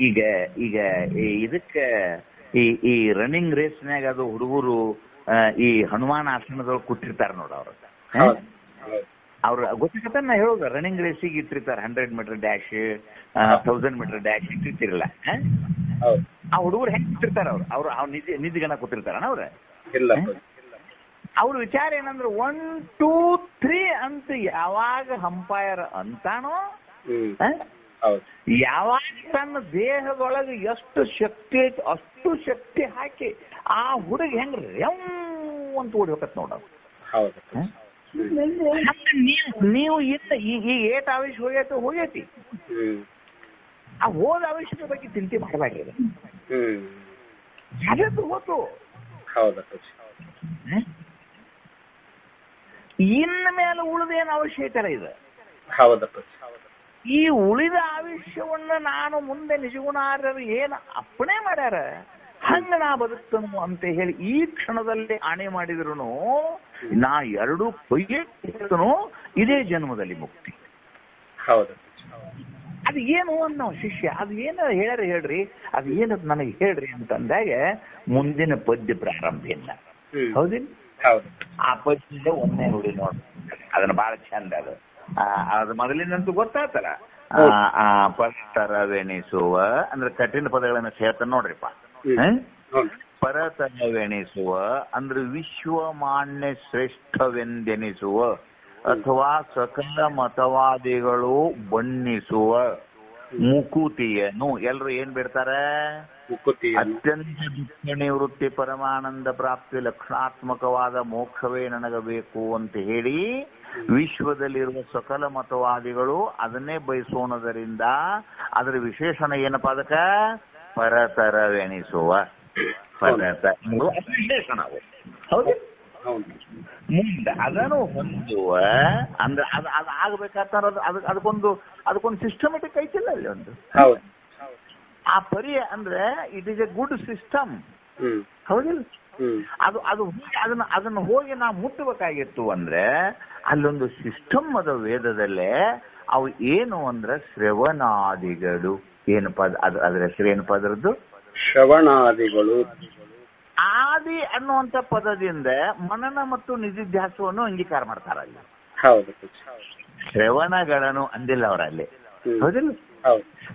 ಈಗ ಈಗ ಇದಕ್ಕೆ ಈ ರನ್ನಿಂಗ್ ರೇಸ್ನಾಗ ಅದು ಹುಡುಗರು ಈ ಹನುಮಾನ್ ಆಸನದೊಳಗೆ ಕೂತಿರ್ತಾರ ನೋಡ ಅವ್ರು ಗೊತ್ತಿರ್ತ ನಾ ಹೇಳುದು ರನ್ನಿಂಗ್ ರೇಸಿಗೆ ಇಟ್ಟಿರ್ತಾರೆ 100 ಮೀಟರ್ ಡ್ಯಾಶ್ 1000 ಮೀಟರ್ ಡ್ಯಾಶ್ ಇಟ್ಟಿರ್ತಿರಲ್ಲ ಆ ಹುಡುಗರು ಹೆಂಗ್ ಕೂತಿರ್ತಾರ ಅವ್ರು ನಿಧಿಗನ ಕೂತಿರ್ತಾರ ಅವ್ರ ವಿಚಾರ ಏನಂದ್ರೆ 1 2 3 ಅಂತ ಯಾವಾಗ ಅಂಪೈರ್ ಅಂತಾನೋ ಯಾವಾಗ ತನ್ನ ದೇಹದೊಳಗೆ ಎಷ್ಟು ಶಕ್ತಿ ಐತಿ ಅಷ್ಟು ಶಕ್ತಿ ಹಾಕಿ ಆ ಹುಡುಗ ಹೆಂಗ್ ರೆವ್ ಅಂತ ಓಡಿಬೇಕತ್ ನೋಡ. ನೀವು ಈಗ ಏಟ್ ಆವೇಶ ಹೋಗೈತಿ ಆ ಹೋದ ಆವೇಶದ ಬಗ್ಗೆ ಚಿಂತೆ ಮಾಡಲಾಗಿದೆ. ಅದಕ್ಕೆ ಹೋತು ಇನ್ನ ಮೇಲೆ ಉಳಿದೇನು ಅವಶ್ಯಕತೆ ಇದೆ. ಈ ಉಳಿದ ಆಯುಷ್ಯವನ್ನ ನಾನು ಮುಂದೆ ನಿಜಗುಣಾರ್ಯರು ಏನು ಅಪ್ಪಣೆ ಮಾಡ್ಯಾರ ಹಂಗ ನಾ ಬದುಕ್ತನು ಅಂತ ಹೇಳಿ ಈ ಕ್ಷಣದಲ್ಲಿ ಆಣೆ ಮಾಡಿದ್ರು ನಾ 2 ಕೊಯ್ಯನು ಇದೇ ಜನ್ಮದಲ್ಲಿ ಮುಕ್ತಿ. ಅದು ಏನು ಅನ್ನೋ ಶಿಷ್ಯ ಅದು ಏನು ಹೇಳ್ರಿ ಅದು ಏನದು ನನಗೆ ಹೇಳ್ರಿ ಅಂತಂದಾಗ ಮುಂದಿನ ಪದ್ಯ ಪ್ರಾರಂಭ ಇಲ್ಲ. ಹೌದಿಲ್ಲ? ಆ ಪದ್ಯದ ಒಮ್ಮೆ ನೋಡಿ ನೋಡಿ ಅದನ್ನ ಬಹಳ ಚಂದ ಅದು ಮೊದಲಿನಂತೂ ಗೊತ್ತಾತಲ್ಲ. ಪರತರವೆಣಿಸುವ ಅಂದ್ರೆ ಕಠಿಣ ಪದಗಳನ್ನ ಸೇರ್ತಾನೆ ನೋಡ್ರಿಪ್ಪ. ಪರತರವೆಣಿಸುವ ಅಂದ್ರೆ ವಿಶ್ವಮಾನ್ಯ ಶ್ರೇಷ್ಠವೆಂದೆನಿಸುವ ಅಥವಾ ಸಕಲ ಮತವಾದಿಗಳು ಬಣ್ಣಿಸುವ ಮುಕುತಿಯನ್ನು ಎಲ್ರು ಏನ್ ಬಿಡ್ತಾರೆ? ಅತ್ಯಂತ ದುಃಖ ನಿವೃತ್ತಿ ಪರಮಾನಂದ ಪ್ರಾಪ್ತಿ ಲಕ್ಷಣಾತ್ಮಕವಾದ ಮೋಕ್ಷವೇ ನನಗಬೇಕು ಅಂತ ಹೇಳಿ ವಿಶ್ವದಲ್ಲಿರುವ ಸಕಲ ಮತವಾದಿಗಳು ಅದನ್ನೇ ಬಯಸೋಣದರಿಂದ ಅದರ ವಿಶೇಷಣ ಏನಪ್ಪಾ ಅದಕ್ಕ ಪರತರವೆಣಿಸುವ ವಿಶೇಷಣ. ಹೌದು, ಮುಂದೆ ಅದನ್ನು ಹೊಂದುವ ಅಂದ್ರೆ ಅದು ಆಗ್ಬೇಕಾದ್ರೆ ಅದಕ್ಕೊಂದು ಸಿಸ್ಟಮೆಟಿಕ್ ಐತಿಲ್ಲ ಅಲ್ಲಿ ಒಂದು ಆ ಪರಿ ಅಂದ್ರೆ it is A good system. ಹೌದಿಲ್ಲ? ಅದನ್ನ ಹೋಗಿ ನಾವು ಮುಟ್ಟಬೇಕಾಗಿತ್ತು ಅಂದ್ರೆ ಅಲ್ಲೊಂದು ಸಿಸ್ಟಮ್ ಅದ ವೇದದಲ್ಲೇ. ಅವು ಏನು ಅಂದ್ರೆ ಶ್ರವಣಾದಿಗಳು. ಏನಪ್ಪ ಅದ್ರ ಹೆಸರು ಏನಪ್ಪ ಅದರದ್ದು? ಶ್ರವಣಾದಿಗಳು. ಆದಿ ಅನ್ನುವಂತ ಪದದಿಂದ ಮನನ ಮತ್ತು ನಿಧಿಧ್ಯಾಸವನ್ನು ಅಂಗೀಕಾರ ಮಾಡ್ತಾರ ಅಲ್ಲಿ. ಹೌದು, ಶ್ರವಣಗಳನ್ನು ಅಂದಿಲ್ಲ ಅವರಲ್ಲಿ. ಹೌದಿಲ್ಲ?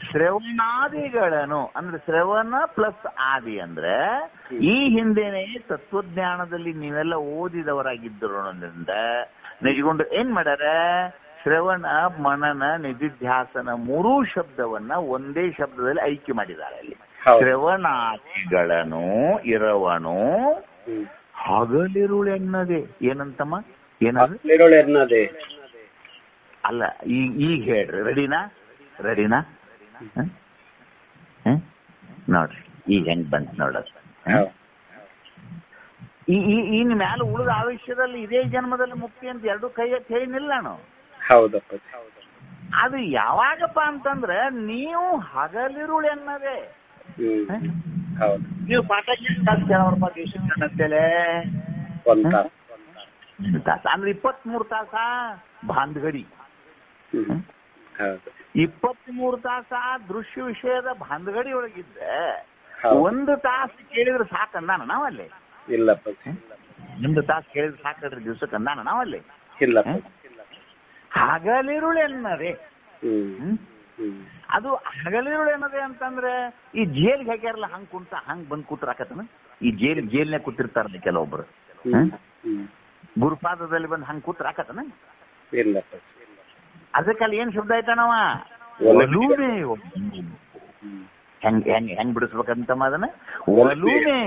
ಶ್ರವಣಾದಿಗಳನ್ನು ಅಂದ್ರೆ ಶ್ರವಣ ಪ್ಲಸ್ ಆದಿ ಅಂದ್ರೆ ಈ ಹಿಂದೆನೆ ತತ್ವಜ್ಞಾನದಲ್ಲಿ ನೀವೆಲ್ಲ ಓದಿದವರಾಗಿದ್ದರೋದ್ರಿಂದ ನಿಜಗೊಂಡು ಏನ್ ಮಾಡ್ಯಾರ? ಶ್ರವಣ ಮನನ ನಿಧಿಧ್ಯಾಸನ 3 ಶಬ್ದವನ್ನ ಒಂದೇ ಶಬ್ದದಲ್ಲಿ ಐಕ್ಯ ಮಾಡಿದ್ದಾರೆ ಅಲ್ಲಿ. ಶ್ರವಣಾದಿಗಳನ್ನು ಇರವನು ಹಗಲಿರುಳೆನ್ನದೆ ಏನಂತಮ್ಮ? ಏನದೇ ಅಲ್ಲ, ಈಗ ಹೇಳ್ರಿ. ರೆಡಿನಾ ನೋಡ್ರಿ ಈಗ ಹೆಂಗ್ ಬಂತ ನೋಡೋದು. ಇನ್ ಮ್ಯಾಲ ಉಳಿದ ಆಯುಷ್ಯದಲ್ಲಿ ಇದೇ ಜನ್ಮದಲ್ಲಿ ಮುಕ್ತಿ ಅಂತ 2 ಕೈ ಎತ್ತಿ ಹೇಳಿನಿಲ್ಲ ನಾನು. ಹೌದಪ್ಪ. ಅದು ಯಾವಾಗಪ್ಪ ಅಂತಂದ್ರೆ ನೀವು ಹಗಲಿರುಳೆನ್ನದೇ. ನೀವು ಪಾಠ ಅಂತೇಳೆ ಅಂದ್ರೆ 23 ತಾಸ ಬಾಂಧಗಡಿ, 23 ತಾಸ ದೃಶ್ಯ ವಿಷಯದ ಬಾಂಧಗಡಿ ಒಳಗಿದ್ದೆ 1 ತಾಸು ಕೇಳಿದ್ರೆ ಸಾಕಂದಾನ ನಾವಲ್ಲಿ? ಇಲ್ಲಪ್ಪ. 1 ತಾಸು ಕೇಳಿದ್ರೆ ಸಾಕಲ್ರಿ ದಿವ್ಸಕ್ಕೆ ಅಂದಾನ ನಾವಲ್ಲಿ? ಇಲ್ಲ. ಹಗಲಿರುಳೆನ್ನದೇ. ಅದು ಹಗಲಿರುಳೆನ್ನದೇ ಅಂತಂದ್ರೆ ಈ ಜೈಲ್ಗೆ ಹಾಕ್ಯಾರಲ್ಲ ಹಂಗ್ ಬಂದ್ ಕೂತ್ರಾಕತನ. ಈ ಜೈಲ್ನಾಗ ಕೂತಿರ್ತಾರಲ್ಲ ಕೆಲವೊಬ್ರು, ಗುರುಪಾದದಲ್ಲಿ ಬಂದ್ ಹಂಗ್ ಕೂತ್ರಾಕತನ. ಇಲ್ಲ. ಅದಕ್ಕಲ್ಲಿ ಏನ್ ಶಬ್ದ ಆಯ್ತಾನವ? ಒಲುಮೆ. ಹೆಂಗ್ ಬಿಡಿಸ್ಬೇಕಂತಮ್ಮ ಅದನ್ನ? ಒಲುಮೆ.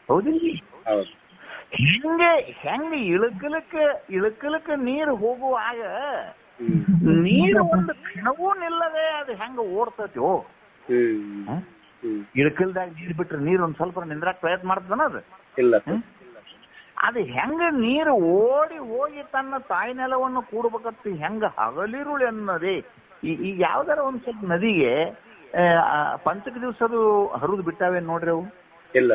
ಹೌದಿಲ್ಲ? ಹೆಂಗೆ ಇಳಕಲಕ್ಕೆ ನೀರು ಹೋಗುವಾಗ ನೀರು ಒಂದು ಕ್ಷಣವೂ ನಿಲ್ಲದೆ ಅದು ಹೆಂಗ ಓಡ್ತೈತಿ. ಇಳಕಲ್ದಾಗ ನೀರ್ ಬಿಟ್ರೆ ನೀರು ಒಂದ್ ಸ್ವಲ್ಪ ನಿಂದ್ರಾಕ್ ಪ್ರಯತ್ನ ಮಾಡ್ತದನ ಅದು? ಇಲ್ಲ. ಅದು ಹೆಂಗ ನೀರು ಓಡಿ ಹೋಗಿ ತನ್ನ ತಾಯಿ ನೆಲವನ್ನು ಕೂಡ್ಬೇಕಂತ ಹೆಂಗ ಹಗಲಿರುಳು ಅನ್ನೋದೇ. ಈಗ ಯಾವ್ದಾರ ಒಂದ್ ಸ್ವಲ್ಪ ನದಿಗೆ ಪಂಚಕ ದಿವ್ಸದು ಹರಿದು ಬಿಟ್ಟಾವೆ ನೋಡ್ರಿ ಅವು. ಇಲ್ಲ.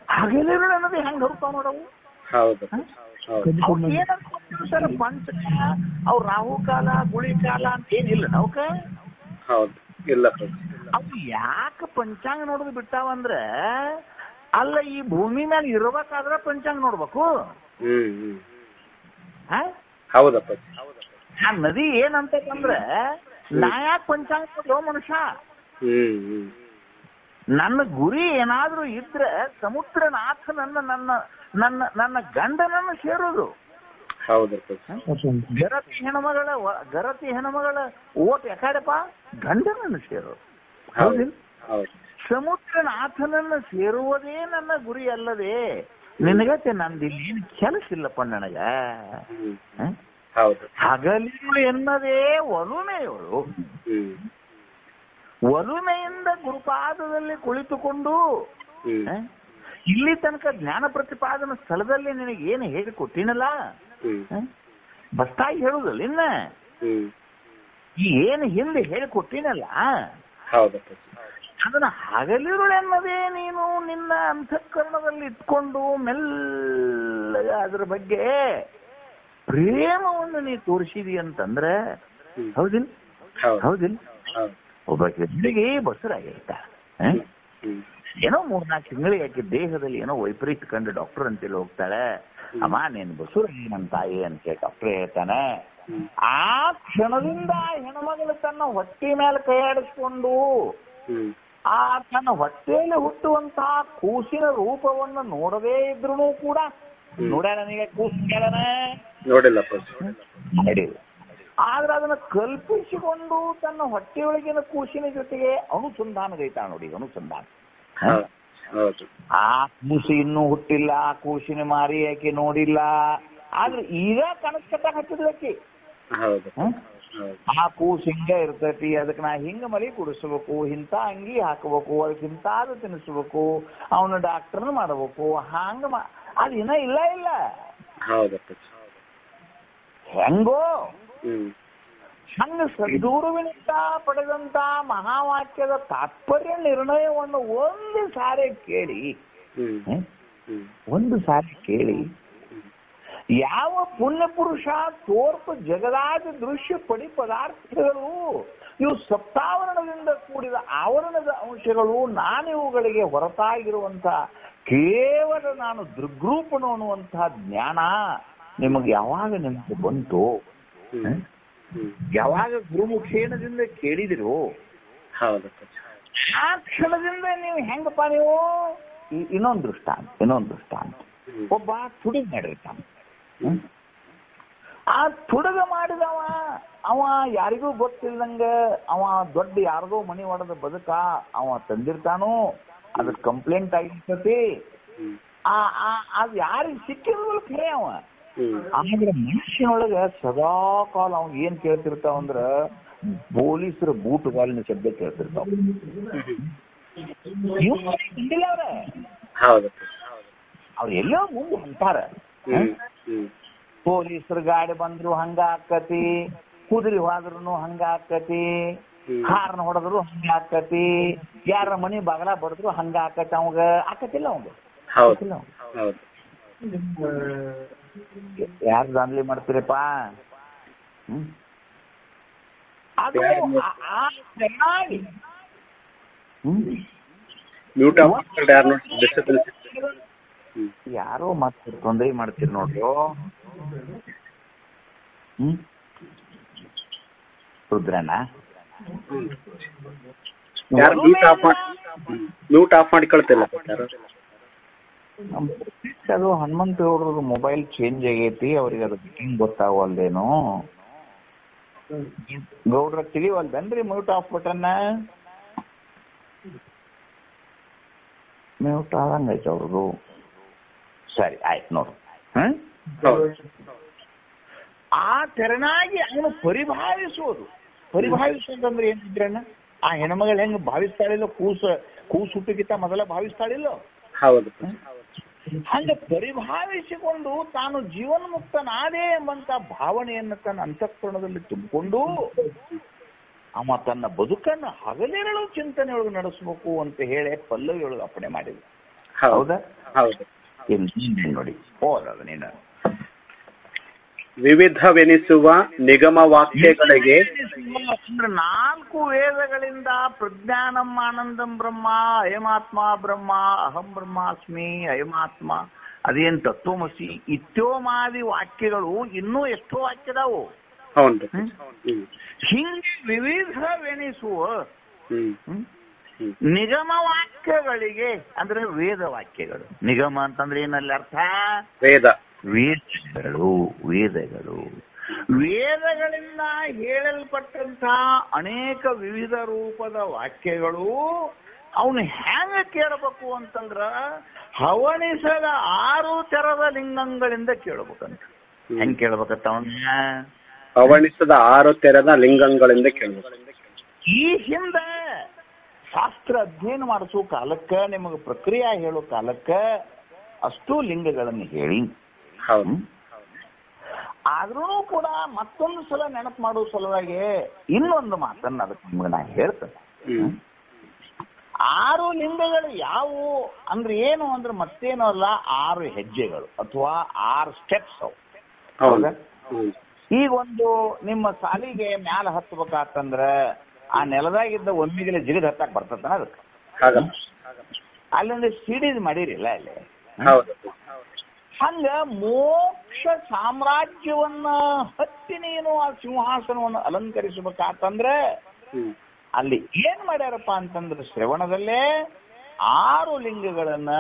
ಹಗಲಿರುಳು ಅನ್ನೋದು ಹೆಂಗ್ ಹೊರತಾವ ನೋಡವು. ಹೌದು ಹೌದು ಸರ್ ಪಂಚ ಅವ್ ರಾಹು ಕಾಲ ಗುಳಿ ಕಾಲ ಅಂತ ಏನಿಲ್ಲ ನೌಕ. ಹೌದು ಇಲ್ಲ ಅವು ಯಾಕೆ ಪಂಚಾಂಗ ನೋಡೋದು ಬಿಟ್ಟಾವಂದ್ರೆ ಅಲ್ಲ ಈ ಭೂಮಿ ಮೇಲೆ ಇರ್ಬೇಕಾದ್ರೆ ಪಂಚಾಂಗ ನೋಡ್ಬೇಕು. ಹೌದಪ್ಪ. ಆ ನದಿ ಏನಂತಂದ್ರೆ ನಾ ಯಾಕೆ ಪಂಚಾಂಗ ನೋಡ್ಲೋ ಮನುಷ್ಯ. ನನ್ನ ಗುರಿ ಏನಾದ್ರೂ ಇದ್ರೆ ಸಮುದ್ರನಾಥ ನನ್ನ ನನ್ನ ನನ್ನ ನನ್ನ ಗಂಡನನ್ನು ಸೇರೋದು. ಗರತಿ ಹೆಣ್ಮಗಳ ಓಟ್ ಯಾಕಡೆಪ್ಪ ಗಂಡನನ್ನು ಸೇರೋದು. ಹೌದಿಲ್ಲ? ಸಮುದ್ರನಾಥನನ್ನು ಸೇರುವುದೇ ನನ್ನ ಗುರಿ ಅಲ್ಲದೆ ನಿನಗತ್ತೆ ನಂದಿಲ್ಲಿ ಏನು ಕೆಲಸ ಇಲ್ಲಪ್ಪ ನನಗ. ಹಗಲಿರುಳು ಎನ್ನದೇ ಒಲುಮೆಯವಳು. ಒಲುಮೆಯಿಂದ ಗುರುಪಾದದಲ್ಲಿ ಕುಳಿತುಕೊಂಡು ಇಲ್ಲಿ ತನಕ ಜ್ಞಾನ ಪ್ರತಿಪಾದನ ಸ್ಥಳದಲ್ಲಿ ನಿನಗೆ ಏನು ಹೇಗೆ ಕೊಟ್ಟಿನಲ್ಲ ಬಸ್ತಾಗಿ ಹೇಳುದಲ್ಲ ಇನ್ನ ಈ ಏನು ಹಿಂದೆ ಹೇಳಿ ಕೊಟ್ಟಿನಲ್ಲ ಅದನ್ನ ಹಗಲಿರುಳೆನ್ನದೇ ನೀನು ನಿನ್ನ ಅಂತಃಕರಣದಲ್ಲಿ ಇಟ್ಕೊಂಡು ಮೆಲ್ಲಗೆ ಅದ್ರ ಬಗ್ಗೆ ಪ್ರೇಮವನ್ನು ನೀ ತೋರಿಸಿದಿ ಅಂತಂದ್ರೆ ಹೌದಿಲ್ಲ. ಹೌದಿಲ್ಲ? ಒಬ್ಬ ಹೆಣ್ಣಿಗೆ ಬಸರಾಗಿರ್ತ ಏನೋ 3-4 ತಿಂಗಳಿಗೆ ಆಕೆ ದೇಹದಲ್ಲಿ ಏನೋ ವೈಪರೀತ್ಯ ಕಂಡು ಡಾಕ್ಟರ್ ಅಂತೇಳಿ ಹೋಗ್ತಾಳೆ. ಅಮ್ಮ ನೀನ್ ಬಸುರ ನನ್ನ ತಾಯಿ ಅಂತ ಡಾಕ್ಟರ್ ಹೇಳ್ತಾನೆ. ಆ ಕ್ಷಣದಿಂದ ಹೆಣ್ಮಗಳು ತನ್ನ ಹೊಟ್ಟೆ ಮೇಲೆ ಕೈಯಾಡಿಸ್ಕೊಂಡು ಆ ತನ್ನ ಹೊಟ್ಟೆಯಲ್ಲಿ ಹುಟ್ಟುವಂತಹ ಕೂಸಿನ ರೂಪವನ್ನು ನೋಡದೇ ಇದ್ರು ಕೂಡ ನೋಡ್ಯಾಳ. ನನಗೆ ಕೂಸು ಕೇಳನ ನೋಡಿಲ್ಲ. ಆದ್ರೆ ಅದನ್ನ ಕಲ್ಪಿಸಿಕೊಂಡು ತನ್ನ ಹೊಟ್ಟೆಯೊಳಗಿನ ಕೂಸಿನ ಜೊತೆಗೆ ಅನುಸಂಧಾನಗೈತಾಳ ನೋಡಿ. ಅನುಸಂಧಾನ. ಆ ಕೂಸು ಇನ್ನೂ ಹುಟ್ಟಿಲ್ಲ, ಆ ಕೂಸಿನ ಮಾರಿ ಆಕೆ ನೋಡಿಲ್ಲ. ಆದ್ರೆ ಈಗ ಕನಸು ಕಟ್ಟಾಕ ಹಚ್ಚಿದ್ಲಕ್ಕಿ ಆ ಕೂಸು ಹಿಂಗ ಇರ್ತೈತಿ, ಅದಕ್ಕೆ ನಾ ಹಿಂಗ ಮರಿ ಕುಡಿಸ್ಬೇಕು, ಇಂಥ ಅಂಗಿ ಹಾಕಬೇಕು, ಅದಕ್ಕೆ ಇಂಥದ್ದು ತಿನ್ನಿಸ್ಬೇಕು, ಅವನ ಡಾಕ್ಟರ್ನ ಮಾಡಬೇಕು. ಹಂಗ ಅದು ಇನ್ನ ಇಲ್ಲ. ಹೆಂಗೋ ಹಂಗ ಸದ್ಗುರುವಿನಿಂದ ಪಡೆದಂತ ಮಹಾವಾಕ್ಯದ ತಾತ್ಪರ್ಯ ನಿರ್ಣಯವನ್ನು ಒಂದು ಸಾರಿ ಕೇಳಿ ಯಾವ ಪುಣ್ಯ ಪುರುಷ ತೋರ್ಪು ಜಗದಾದ ದೃಶ್ಯ ಪಡಿ ಪದಾರ್ಥಗಳು ಇವು ಸಪ್ತಾವರಣದಿಂದ ಕೂಡಿದ ಆವರಣದ ಅಂಶಗಳು, ನಾನಿವುಗಳಿಗೆ ಹೊರತಾಗಿರುವಂತಹ ಕೇವಲ ನಾನು ದೃಗ್ರೂಪನು ಅನ್ನುವಂತಹ ಜ್ಞಾನ ನಿಮಗೆ ಯಾವಾಗ ನಿಮಗೆ ಬಂತು, ಯಾವಾಗ ಗುರುಮುಖೇನದಿಂದ ಕೇಳಿದಿರು ಆ ಕ್ಷಣದಿಂದ ನೀವು ಹೆಂಗಪ್ಪ ನೀವು. ಇನ್ನೊಂದು ದೃಷ್ಟಾಂತ ಒಬ್ಬ ತುಡುಗ ಮಾಡಿರ್ತಾನೆ. ಆ ತುಡುಗ ಮಾಡಿದವ ಅವ ಯಾರಿಗೂ ಗೊತ್ತಿಲ್ಲದಂಗ ಅವ ದೊಡ್ಡ ಯಾರದೋ ಮನಿ ಹೊಡೆದ ಬದುಕ ಅವ ತಂದಿರ್ತಾನೋ, ಅದ್ರ ಕಂಪ್ಲೇಂಟ್ ಆಗಿರ್ತತಿ. ಅದು ಯಾರಿಗೆ ಸಿಕ್ಕಿರೋದು ಖರೆ ಅವ. ಆದ್ರೆ ಮನುಷ್ಯನೊಳಗ ಸದಾ ಕಾಲ ಅವ್ ಏನ್ ಕೇಳ್ತಿರ್ತಾವಂದ್ರ ಪೊಲೀಸರ ಬೂಟುಗಾಲಿನ ಶಬ್ದ ಕೇಳ್ತಿರ್ತಾವ. ಅವ್ರ ಎಲ್ಲೋ ಮುಂದೆ ಅಂತಾರ, ಪೊಲೀಸರು ಗಾಡಿ ಬಂದ್ರು ಹಂಗ ಆಕತಿ, ಕುದುರೆ ಹೋದ್ರು ಹಂಗ ಆಕತಿ, ಕಾರ್ನ ಹೊಡೆದ್ರು ಹಂಗ ಆಕತಿ, ಯಾರ ಮನಿ ಬಾಗಲ ಬಡದ್ರು ಹಂಗ ಆಕತಿ. ಅವಾಗ ಆಕತಿಲ್ಲ ಅವಂಗ. ಯಾರು ದಾಂಧಲಿ ಮಾಡ್ತೀರಪ್ಪ? ಅದು ಚೆನ್ನಾಗಿ ಯಾರೋ ಮತ್ತೆ ತೊಂದರೆ ಮಾಡ್ತೀರಿ ನೋಡ್ರಿ. ರುದ್ರಣ್ಣ ಮ್ಯೂಟ್ ಆಫ್ ಮಾಡಿಕೊಳ್ತಿಲ್ಲ. ಅದು ಹನುಮಂತ ಗೌಡ್ರದ್ದು ಮೊಬೈಲ್ ಚೇಂಜ್ ಆಗೈತಿ, ಅವ್ರಿಗೆ ಅದು ಗೊತ್ತಾಗವಲ್ದೇನು. ಗೌಡ್ರ ತಿಳಿವಲ್ದನ್ರಿ ಮ್ಯೂಟ್ ಆಫ್ ಬಟನ್? ಮ್ಯೂಟ್ ಆದಂಗೈತೆ ಅವ್ರದ್ದು. ಸರಿ ಆಯ್ತು ನೋಡ್ರಿ. ಆ ತೆರನಾಗಿ ಅವನು ಪರಿಭಾವಿಸೋದಂದ್ರೆ ಏನಿದ್ರಣ್ಣ, ಆ ಹೆಣ್ಮಗಳು ಹೆಂಗ್ ಭಾವಿಸ್ತಾಳಿಲ್ಲ, ಕೂಸು ಹುಟ್ಟಿಗಿಂತ ಮೊದಲ ಭಾವಿಸ್ತಾಳಿಲ್ಲ, ಹಂಗ ಪರಿಭಾವಿಸಿಕೊಂಡು ತಾನು ಜೀವನ್ಮುಕ್ತನಾದೇ ಎಂಬಂತ ಭಾವನೆಯನ್ನು ತನ್ನ ಅಂತಃಕರಣದಲ್ಲಿ ತುಂಬಿಕೊಂಡು ಅವ ತನ್ನ ಬದುಕನ್ನು ಹಗಲಿರಳು ಚಿಂತನೆಯೊಳಗೆ ನಡೆಸಬೇಕು ಅಂತ ಹೇಳಿ ಪಲ್ಲವಿಯೊಳಗೆ ಅಪ್ಪಣೆ ಮಾಡಿದ. ಹೌದಾ? ಹೌದು. ನೋಡಿ ಓದೋದು ನೀನು. ವಿವಿಧವೆನಿಸುವ ನಿಗಮ ವಾಕ್ಯಗಳಿಗೆ ಅಂದ್ರೆ 4 ವೇದಗಳಿಂದ ಪ್ರಜ್ಞಾನಂ ಆನಂದಂ ಬ್ರಹ್ಮ, ಅಯಮಾತ್ಮ ಬ್ರಹ್ಮ, ಅಹಂ ಬ್ರಹ್ಮಾಸ್ಮಿ, ಅಯಮಾತ್ಮ, ಅದೇನ್ ತತ್ವಮಸಿ ಇತ್ಯೋಮಾದಿ ವಾಕ್ಯಗಳು ಇನ್ನೂ ಎಷ್ಟೋ ವಾಕ್ಯದಾವು. ಹಿಂಗೆ ವಿವಿಧವೆನಿಸುವ ನಿಗಮ ವಾಕ್ಯಗಳಿಗೆ ಅಂದ್ರೆ ವೇದ ವಾಕ್ಯಗಳು. ನಿಗಮ ಅಂತಂದ್ರೆ ಏನಲ್ಲಿ ಅರ್ಥ? ವೇದಗಳು. ವೇದಗಳಿಂದ ಹೇಳಲ್ಪಟ್ಟಂತಹ ಅನೇಕ ವಿವಿಧ ರೂಪದ ವಾಕ್ಯಗಳು ಅವನು ಹೆಂಗ ಕೇಳಬೇಕು ಅಂತಂದ್ರ ಹವಣಿಸದ 6 ತೆರದ ಲಿಂಗಗಳಿಂದ ಕೇಳಬೇಕಂತ. ಹೆಂಗ್ ಕೇಳ್ಬೇಕಂತ ಅವನ್ನ? ಹವಣಿಸದ 6 ತೆರದ ಲಿಂಗಗಳಿಂದ ಕೇಳಬೇಕು. ಈ ಹಿಂದೆ ಶಾಸ್ತ್ರ ಅಧ್ಯಯನ ಮಾಡಿಸೋ ಕಾಲಕ್ಕ, ನಿಮಗೆ ಪ್ರಕ್ರಿಯೆ ಹೇಳೋ ಕಾಲಕ್ಕ ಅಷ್ಟು ಲಿಂಗಗಳನ್ನು ಹೇಳಿ, ಆದ್ರೂ ಕೂಡ ಮತ್ತೊಂದು ಸಲ ನೆನಪು ಮಾಡೋ ಸಲುವಾಗಿ ಇನ್ನೊಂದು ಮಾತನ್ನ ಅದಕ್ಕೆ ನಿಮ್ಗೆ ನಾ ಹೇಳ್ತೇನೆ. 6 ಲಿಂಗಗಳು ಯಾವುವು ಅಂದ್ರೆ ಏನು ಅಂದ್ರೆ ಮತ್ತೇನು ಅಲ್ಲ, 6 ಹೆಜ್ಜೆಗಳು ಅಥವಾ 6 ಸ್ಟೆಪ್ಸ್ ಅವು. ಹೌದಾ? ಈಗ ಒಂದು ನಿಮ್ಮ ಸಾಲಿಗೆ ಮ್ಯಾಲ ಹತ್ಬೇಕಂದ್ರ ಆ ನೆಲದಾಗಿದ್ದ ಒಮ್ಮಿಗೆ ಜಿಗಿದ್ ಹತ್ತಕ್ ಬರ್ತದನ? ಅದಕ್ಕೆ ಅಲ್ಲೊಂದು ಸಿಡಿದ್ ಮಾಡಿರಿಲ್ಲ ಅಲ್ಲಿ. ಹಂಗ ಮೋಕ್ಷ ಸಾಮ್ರಾಜ್ಯವನ್ನ ಹತ್ತಿ ನೀನು ಆ ಸಿಂಹಾಸನವನ್ನು ಅಲಂಕರಿಸಬೇಕಂದ್ರೆ ಅಲ್ಲಿ ಏನ್ ಮಾಡ್ಯಾರಪ್ಪ ಅಂತಂದ್ರೆ ಶ್ರವಣದಲ್ಲೇ 6 ಲಿಂಗಗಳನ್ನ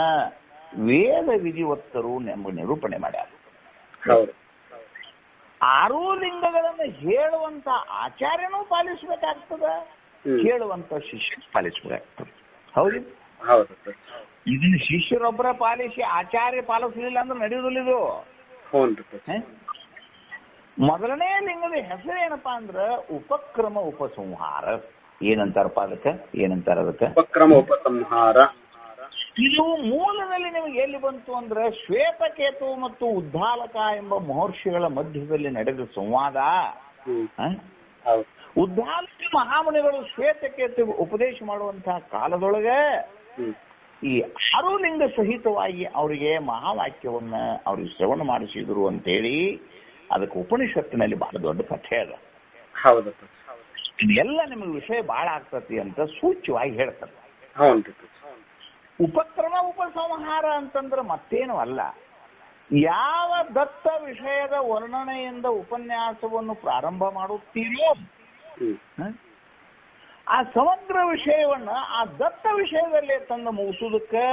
ವೇದ ವಿಧಿವತ್ತರು ಎಂಬ ನಿರೂಪಣೆ ಮಾಡ್ಯಾರ. 6 ಲಿಂಗಗಳನ್ನು ಹೇಳುವಂತ ಆಚಾರ್ಯನೂ ಪಾಲಿಸ್ಬೇಕಾಗ್ತದ, ಕೇಳುವಂತ ಶಿಷ್ಯ ಪಾಲಿಸ್ಬೇಕಾಗ್ತದೆ. ಹೌದು. ಇದನ್ನ ಶಿಷ್ಯರೊಬ್ಬರ ಪಾಲಿಸಿ ಆಚಾರ್ಯ ಪಾಲಿಸಲಿಲ್ಲ ಅಂದ್ರೆ ನಡೆಯುವುದಿಲ್ಲ ಇದು. ಮೊದಲನೇ ಲಿಂಗದ ಹೆಸರು ಏನಪ್ಪಾ ಅಂದ್ರ ಉಪಕ್ರಮ ಉಪಸಂಹಾರ. ಏನಂತಾರಪ್ಪ ಅದಕ್ಕೆ? ಉಪಕ್ರಮ ಉಪಸಂಹಾರ. ಇದು ಮೂಲದಲ್ಲಿ ನಿಮಗೆ ಎಲ್ಲಿ ಬಂತು ಅಂದ್ರೆ ಶ್ವೇತಕೇತು ಮತ್ತು ಉದ್ದಾಲಕ ಎಂಬ ಮಹರ್ಷಿಗಳ ಮಧ್ಯದಲ್ಲಿ ನಡೆದ ಸಂವಾದ. ಉದ್ದಾಲಕ ಮಹಾಮುನಿಗಳು ಶ್ವೇತಕೇತು ಉಪದೇಶ ಮಾಡುವಂತಹ ಕಾಲದೊಳಗೆ ಈ 6 ಲಿಂಗ ಸಹಿತವಾಗಿ ಅವರಿಗೆ ಮಹಾವಾಕ್ಯವನ್ನ ಅವ್ರಿಗೆ ಶ್ರವಣ ಮಾಡಿಸಿದ್ರು ಅಂತೇಳಿ ಅದಕ್ಕೆ ಉಪನಿಷತ್ತಿನಲ್ಲಿ ಬಹಳ ದೊಡ್ಡ ಕಥೆ ಅದ. ಇದೆಲ್ಲ ನಿಮಗೆ ವಿಷಯ ಬಹಳ ಆಗ್ತತಿ ಅಂತ ಸೂಚ್ಯವಾಗಿ ಹೇಳ್ತಾರೆ. ಉಪಕ್ರಮ ಉಪಸಂಹಾರ ಅಂತಂದ್ರೆ ಮತ್ತೇನು ಅಲ್ಲ, ಯಾವ ದತ್ತ ವಿಷಯದ ವರ್ಣನೆಯಿಂದ ಉಪನ್ಯಾಸವನ್ನು ಪ್ರಾರಂಭ ಮಾಡುತ್ತೀರೋ ಆ ಸಮಗ್ರ ವಿಷಯವನ್ನ ಆ ದತ್ತ ವಿಷಯದಲ್ಲೇ ತಂದು ಮುಗಿಸೋದಕ್ಕೆ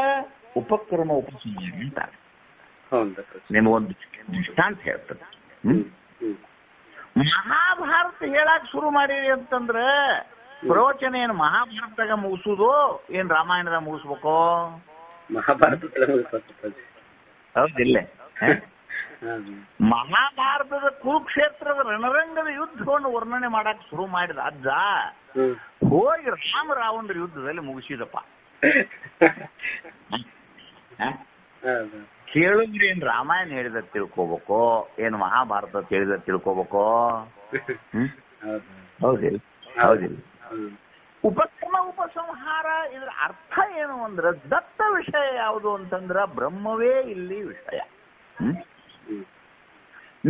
ಉಪಕ್ರಮ ಉಪಸಂಹಾರ ಅಂತಾರೆ. ನಿಮಗೊಂದು ದೃಷ್ಟಾಂತ ಹೇಳ್ತದೆ. ಮಹಾಭಾರತ ಹೇಳಕ್ ಶುರು ಮಾಡಿರಿ ಅಂತಂದ್ರೆ ಪ್ರವಚನ ಏನು ಮಹಾಭಾರತದಾಗ ಮುಗಿಸುದು ಏನ್ ರಾಮಾಯಣದಾಗ ಮುಗಿಸ್ಬೇಕು? ಹೌದಿಲ್ಲ? ಮಹಾಭಾರತದ ಕುರುಕ್ಷೇತ್ರದ ರಣರಂಗದ ಯುದ್ಧವನ್ನು ವರ್ಣನೆ ಮಾಡಕ್ ಶುರು ಮಾಡಿದ ಅಜ್ಜ ಹೋಗಿ ರಾಮ ರಾವಣರ ಯುದ್ಧದಲ್ಲಿ ಮುಗಿಸಿದಪ್ಪ. ಕೇಳಿದ್ರಿ ಏನ್ ರಾಮಾಯಣ ಹೇಳಿದ ತಿಳ್ಕೋಬೇಕು, ಏನು ಮಹಾಭಾರತ ಹೇಳಿದ ತಿಳ್ಕೋಬೇಕು? ಹೌದಿಲ್ಲ? ಉಪಕ್ರಮ ಉಪಸಂಹಾರ ಇದ್ರ ಅರ್ಥ ಏನು ಅಂದ್ರೆ ದತ್ತ ವಿಷಯ ಯಾವುದು ಅಂತಂದ್ರ ಬ್ರಹ್ಮವೇ ಇಲ್ಲಿ ವಿಷಯ.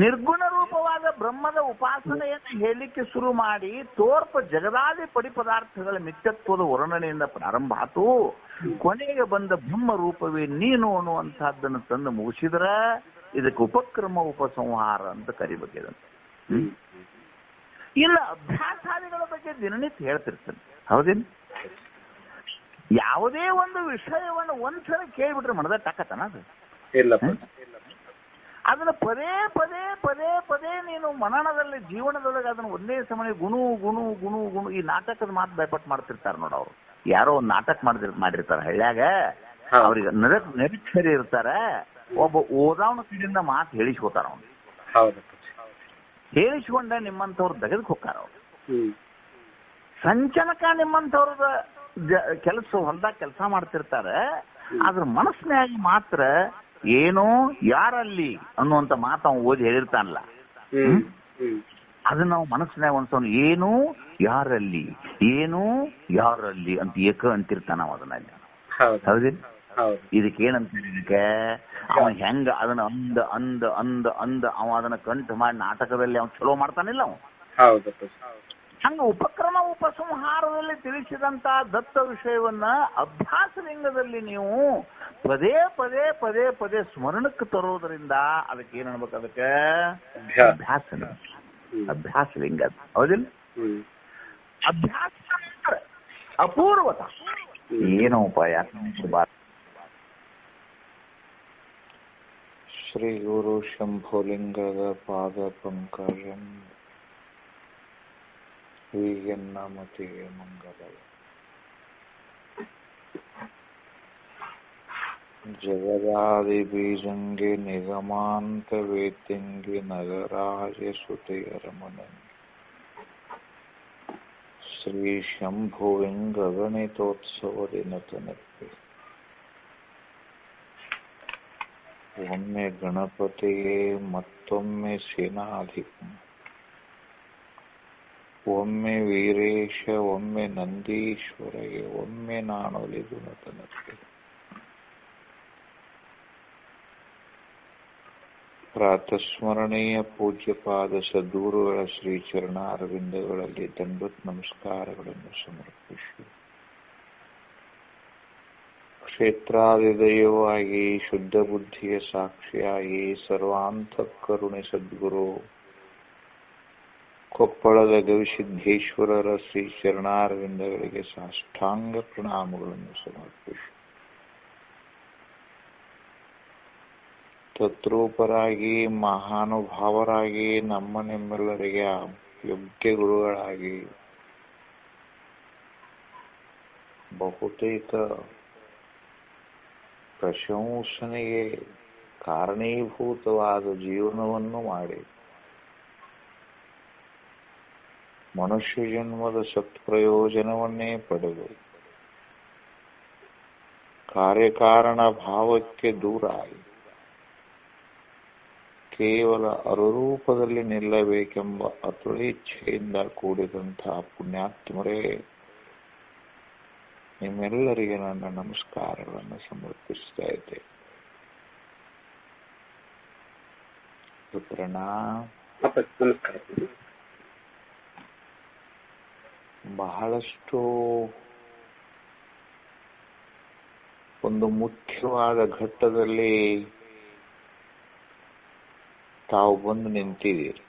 ನಿರ್ಗುಣ ರೂಪವಾದ ಬ್ರಹ್ಮದ ಉಪಾಸನೆಯನ್ನು ಹೇಳಲಿಕ್ಕೆ ಶುರು ಮಾಡಿ ತೋರ್ಪ ಜಗದಾದಿ ಪದಾರ್ಥಗಳ ಮಿಥ್ಯತ್ವದ ವರ್ಣನೆಯಿಂದ ಪ್ರಾರಂಭ ಆತು. ಕೊನೆಗೆ ಬಂದ ಬ್ರಹ್ಮ ರೂಪವೇ ನೀನು ಅನ್ನುವಂತಹದ್ದನ್ನು ತಂದು ಮುಗಿಸಿದ್ರ ಇದಕ್ಕೆ ಉಪಕ್ರಮ ಉಪಸಂಹಾರ ಅಂತ ಕರಿಬೇಕಿದಂತೆ. ಇಲ್ಲ ಅಭ್ಯಾಸಾದಿಗಳ ಬಗ್ಗೆ ದಿನನಿತ್ಯ ಹೇಳ್ತಿರ್ತಾನೆ. ಹೌದೇನು? ಯಾವುದೇ ಒಂದು ವಿಷಯವನ್ನು ಒಂದ್ಸಲ ಕೇಳ್ಬಿಟ್ರೆ ಮನದ ಟಕತನ ಅದು ಇಲ್ಲ. ಅದನ್ನ ಪದೇ ಪದೇ ಪದೇ ಪದೇ ನೀನು ಮನನದಲ್ಲಿ ಜೀವನದೊಳಗೆ ಅದನ್ನ ಒಂದೇ ಸಮಯ ಗುಣು ಗುಣು ಗುಣು ಗುಣು ಈ ನಾಟಕದ ಮಾತು ಭಯಪಟ್ಟು ಮಾಡ್ತಿರ್ತಾರೆ ನೋಡ. ಅವ್ರು ಯಾರೋ ಒಂದು ನಾಟಕ ಮಾಡಿರ್ತಾರೆ ಹಳ್ಳ್ಯಾಗ, ಅವ್ರಿಗೆ ನಿರೀಕ್ಷರಿ ಇರ್ತಾರ. ಒಬ್ಬ ಓದಾವನ ಕಡೆಯಿಂದ ಮಾತು ಹೇಳಿಸ್ಕೋತಾರ. ಅವ್ನು ಹೇಳಿಸ್ಕೊಂಡ ನಿಮ್ಮಂಥವ್ರು ತೆಗೆದಕ್ಕೆ ಹೋಗ್ತಾರ. ಅವ್ರು ಸಂಚನಕ ನಿಮ್ಮಂಥವ್ರದ ಕೆಲಸ ಹೊಲದಾಗ ಕೆಲಸ ಮಾಡ್ತಿರ್ತಾರೆ. ಅದ್ರ ಮನಸ್ಸಿನಾಗಿ ಮಾತ್ರ ಏನು ಯಾರಲ್ಲಿ ಅನ್ನುವಂತ ಮಾತು ಅವ್ನು ಓದಿ ಹೇಳಿರ್ತಾನಲ್ಲ, ಅದನ್ನ ನಾವು ಮನಸ್ಸಿನಾಗ ಒಂದ್ಸಲ ಏನು ಯಾರಲ್ಲಿ ಏನು ಯಾರಲ್ಲಿ ಅಂತ ಏಕ ಅಂತಿರ್ತಾನ ಅದನ್ನ. ಹೌದಿಲ್ಲ? ಹೌದು. ಇದಕ್ಕೇನಂತ ಇದಕ್ಕೆ ಅವ ಹೆಂಗ ಅದನ್ನ ಅಂದ ಅಂದ ಅಂದ ಅಂದ ಅವ ಅದನ್ನ ಕಂಠ ಮಾಡಿ ನಾಟಕದಲ್ಲಿ ಅವ್ನು ಚಲೋ ಮಾಡ್ತಾನಿಲ್ಲ ಅವ. ಹೌದು. ಹಂಗ ಉಪಕ್ರಮ ಉಪಸಂಹಾರದಲ್ಲಿ ತಿಳಿಸಿದಂತ ದತ್ತ ವಿಷಯವನ್ನ ಅಭ್ಯಾಸ ಲಿಂಗದಲ್ಲಿ ನೀವು ಪದೇ ಪದೇ ಪದೇ ಪದೇ ಸ್ಮರಣಕ್ಕೆ ತರೋದ್ರಿಂದ ಅದಕ್ಕೆ ಏನ್ ಅನ್ಬೇಕು, ಅದಕ್ಕೆ ಅಭ್ಯಾಸ ಅಭ್ಯಾಸ ಲಿಂಗ. ಹೌದಿಲ್ಲ? ಅಭ್ಯಾಸ ಅಪೂರ್ವತ ಏನೋ ಉಪಾಯ. ಶ್ರೀ ಗುರು ಶಂಭುಲಿಂಗದ ಪಾದ ಪಂಕಜಂ ಹೀಗೆನ್ನ ಮತಿಗೆ ಮಂಗಲ. ಜಗದಾದಿ ಬೀಜಂಗೆ ನಿಗಮಾಂತ ವೇದ್ಯಂಗೆ ನಗರಾಜ ಸುತೆಯರಮಣಂಗೆ ಶ್ರೀ ಶಂಭುವಿಂಗ ಗಣಿತೋತ್ಸವ ದಿನತನಕ್ಕೆ ಒಮ್ಮೆ ಗಣಪತಿಗೆ ಮತ್ತೊಮ್ಮೆ ಸೇನಾಧಿಕ, ಒಮ್ಮೆ ವೀರೇಶ, ಒಮ್ಮೆ ನಂದೀಶ್ವರಗೆ, ಒಮ್ಮೆ ನಾಣೊಲಿದು ನತನಕ್ಕೆ. ಪ್ರಾತಸ್ಮರಣೀಯ ಪೂಜ್ಯಪಾದ ಸದ್ಗುರುಗಳ ಶ್ರೀಚರಣ ಅರವಿಂದಗಳಲ್ಲಿ ದಂಡೋತ್ ನಮಸ್ಕಾರಗಳನ್ನು ಸಮರ್ಪಿಸಿ ಕ್ಷೇತ್ರಾದಿದಯವಾಗಿ ಶುದ್ಧ ಬುದ್ಧಿಯ ಸಾಕ್ಷಿಯಾಗಿ ಸರ್ವಾಂತಃಕರುಣೆ ಸದ್ಗುರು ಕೊಪ್ಪಳದ ಗವಿಸಿದ್ದೇಶ್ವರರ ಶ್ರೀ ಚರಣಾರವಿಂದಗಳಿಗೆ ಸಾಷ್ಟಾಂಗ ಪ್ರಣಾಮಗಳನ್ನು ಸಮರ್ಪಿಸಿ ತತ್ರೂಪರಾಗಿ ಮಹಾನುಭಾವರಾಗಿ ನಮ್ಮ ನಿಮ್ಮೆಲ್ಲರಿಗೆ ಯೋಗ್ಯ ಗುರುಗಳಾಗಿ ಬಹುತೇಕ ಪ್ರಶಂಸನೆಗೆ ಕಾರಣೀಭೂತವಾದ ಜೀವನವನ್ನು ಮಾಡಿ ಮನುಷ್ಯ ಜನ್ಮದ ಸತ್ಪ್ರಯೋಜನವನ್ನೇ ಪಡೆದು ಕಾರ್ಯಕಾರಣ ಭಾವಕ್ಕೆ ದೂರಾಗಿ ಕೇವಲ ಅರುರೂಪದಲ್ಲಿ ನಿಲ್ಲಬೇಕೆಂಬ ಅತುಳೇಚ್ಛೆಯಿಂದ ಕೂಡಿದಂತಹ ಪುಣ್ಯಾತ್ಮರೇ, ನಿಮ್ಮೆಲ್ಲರಿಗೆ ನನ್ನ ನಮಸ್ಕಾರಗಳನ್ನು ಸಮರ್ಪಿಸ್ತಾ ಇದ್ದೆ. ಪುತ್ರನ ಬಹಳಷ್ಟು ಒಂದು ಮುಖ್ಯವಾದ ಘಟ್ಟದಲ್ಲಿ ತಾವು ಬಂದು ನಿಂತಿದ್ದೀರಿ.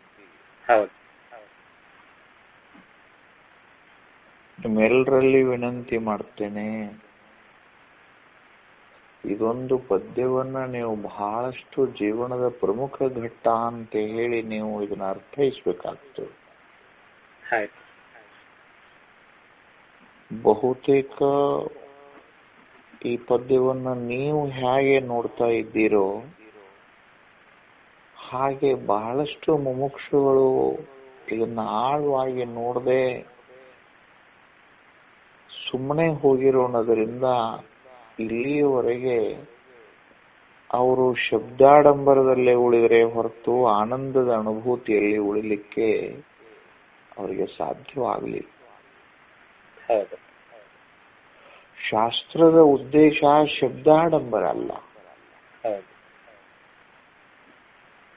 ನಿಮ್ಮೆಲ್ಲರಲ್ಲಿ ವಿನಂತಿ ಮಾಡ್ತೇನೆ, ಇದೊಂದು ಪದ್ಯವನ್ನ ನೀವು ಬಹಳಷ್ಟು ಜೀವನದ ಪ್ರಮುಖ ಘಟ್ಟ ಅಂತ ಹೇಳಿ ನೀವು ಇದನ್ನ ಅರ್ಥೈಸ್ಬೇಕಾಗ್ತದೆ. ಬಹುತೇಕ ಈ ಪದ್ಯವನ್ನ ನೀವು ಹೇಗೆ ನೋಡ್ತಾ ಇದ್ದೀರೋ ಹಾಗೆ ಬಹಳಷ್ಟು ಮುಮುಕ್ಷುಗಳು ಇದನ್ನ ಆಳವಾಗಿ ನೋಡದೆ ಸುಮ್ಮನೆ ಹೋಗಿರೋಣದ್ರಿಂದ ಇಲ್ಲಿಯವರೆಗೆ ಅವರು ಶಬ್ದಾಡಂಬರದಲ್ಲೇ ಉಳಿದರೆ ಹೊರತು ಆನಂದದ ಅನುಭೂತಿಯಲ್ಲಿ ಉಳಿಲಿಕ್ಕೆ ಅವರಿಗೆ ಸಾಧ್ಯವಾಗಲಿಲ್ಲ. ಶಾಸ್ತ್ರದ ಉದ್ದೇಶ ಶಬ್ದಾಡಂಬರ ಅಲ್ಲ.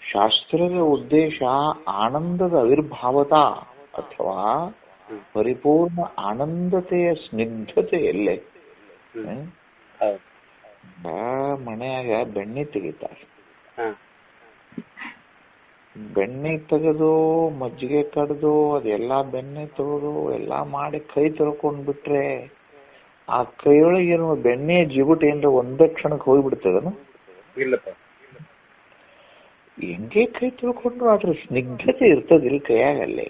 ಶಾಸ್ತ್ರದ ಉದ್ದೇಶ ಆನಂದದ ಆವಿರ್ಭಾವತ ಅಥವಾ ಪರಿಪೂರ್ಣ ಆನಂದತೆಯ ಸ್ನಿಗ್ಧತೆ ಎಲ್ಲೇ. ಮನೆಯಾಗ ಬೆಣ್ಣೆ ತೆಗಿತಾರೆ, ಬೆಣ್ಣೆ ತೆಗೆದು ಮಜ್ಜಿಗೆ ಕಡ್ದು ಅದೆಲ್ಲಾ ಬೆಣ್ಣೆ ತೆಗೆದು ಎಲ್ಲಾ ಮಾಡಿ ಕೈ ತೊಳ್ಕೊಂಡ್ಬಿಟ್ರೆ ಆ ಕೈಯೊಳಗೇನು ಬೆಣ್ಣೆ ಜಿಗುಟ್ ಏನ್ರ ಒಂದೇ ಕ್ಷಣಕ್ಕೆ ಹೋಗ್ಬಿಡ್ತದನು? ಇಲ್ಲಪ್ಪ. ಹೆಂಗೆ ಕೈ ತೊಳ್ಕೊಂಡ್ರು ಅದ್ರ ಸ್ನಿಗ್ಧತೆ ಇರ್ತದಿಲ್ಲ ಕೈಯಾಗಲ್ಲೇ.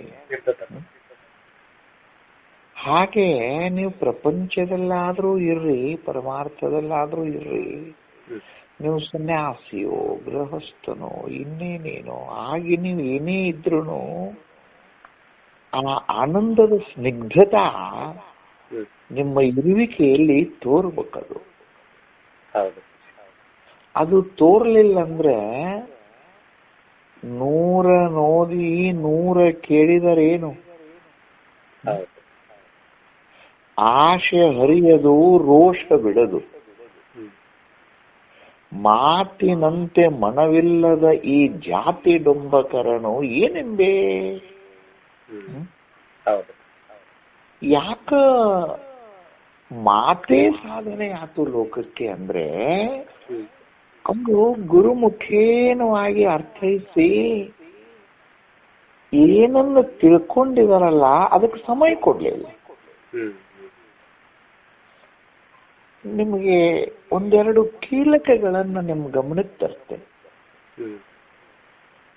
ಹಾಗೆ ನೀವು ಪ್ರಪಂಚದಲ್ಲಾದ್ರೂ ಇರ್ರಿ, ಪರಮಾರ್ಥದಲ್ಲಾದ್ರೂ ಇರ್ರಿ, ನೀವು ಸನ್ಯಾಸಿಯೋ ಗೃಹಸ್ಥನೋ ಇನ್ನೇನೇನೋ ಹಾಗೆ ನೀವು ಏನೇ ಇದ್ರು ಆ ಆನಂದದ ಸ್ನಿಗ್ಧತ ನಿಮ್ಮ ಇರುವಿಕೆಯಲ್ಲಿ ತೋರ್ಬೇಕದು. ಅದು ತೋರ್ಲಿಲ್ಲ ಅಂದ್ರೆ 100 ನೋದಿ 100 ಕೇಳಿದರೇನು? ಆಶೆ ಹರಿಯದು, ರೋಷ ಬಿಡದು. ಮಾತಿನಂತೆ ಮನವಿಲ್ಲದ ಈ ಜಾತಿ ಡೊಂಬಕರನು ಏನೆಂಬೆ? ಯಾಕ ಮಾತೇ ಸಾಧನೆ ಆತು ಲೋಕಕ್ಕೆ ಅಂದ್ರೆ ಅವರು ಗುರುಮುಖೇನವಾಗಿ ಅರ್ಥೈಸಿ ಏನನ್ನು ತಿಳ್ಕೊಂಡಿದಾರಲ್ಲ ಅದಕ್ಕೆ ಸಮಯ ಕೊಡ್ಲಿಲ್ಲ. ನಿಮಗೆ ಒಂದೆರಡು ಕೀಲಕಗಳನ್ನ ನಿಮ್ ಗಮನಕ್ಕೆ ತರ್ತೇನೆ.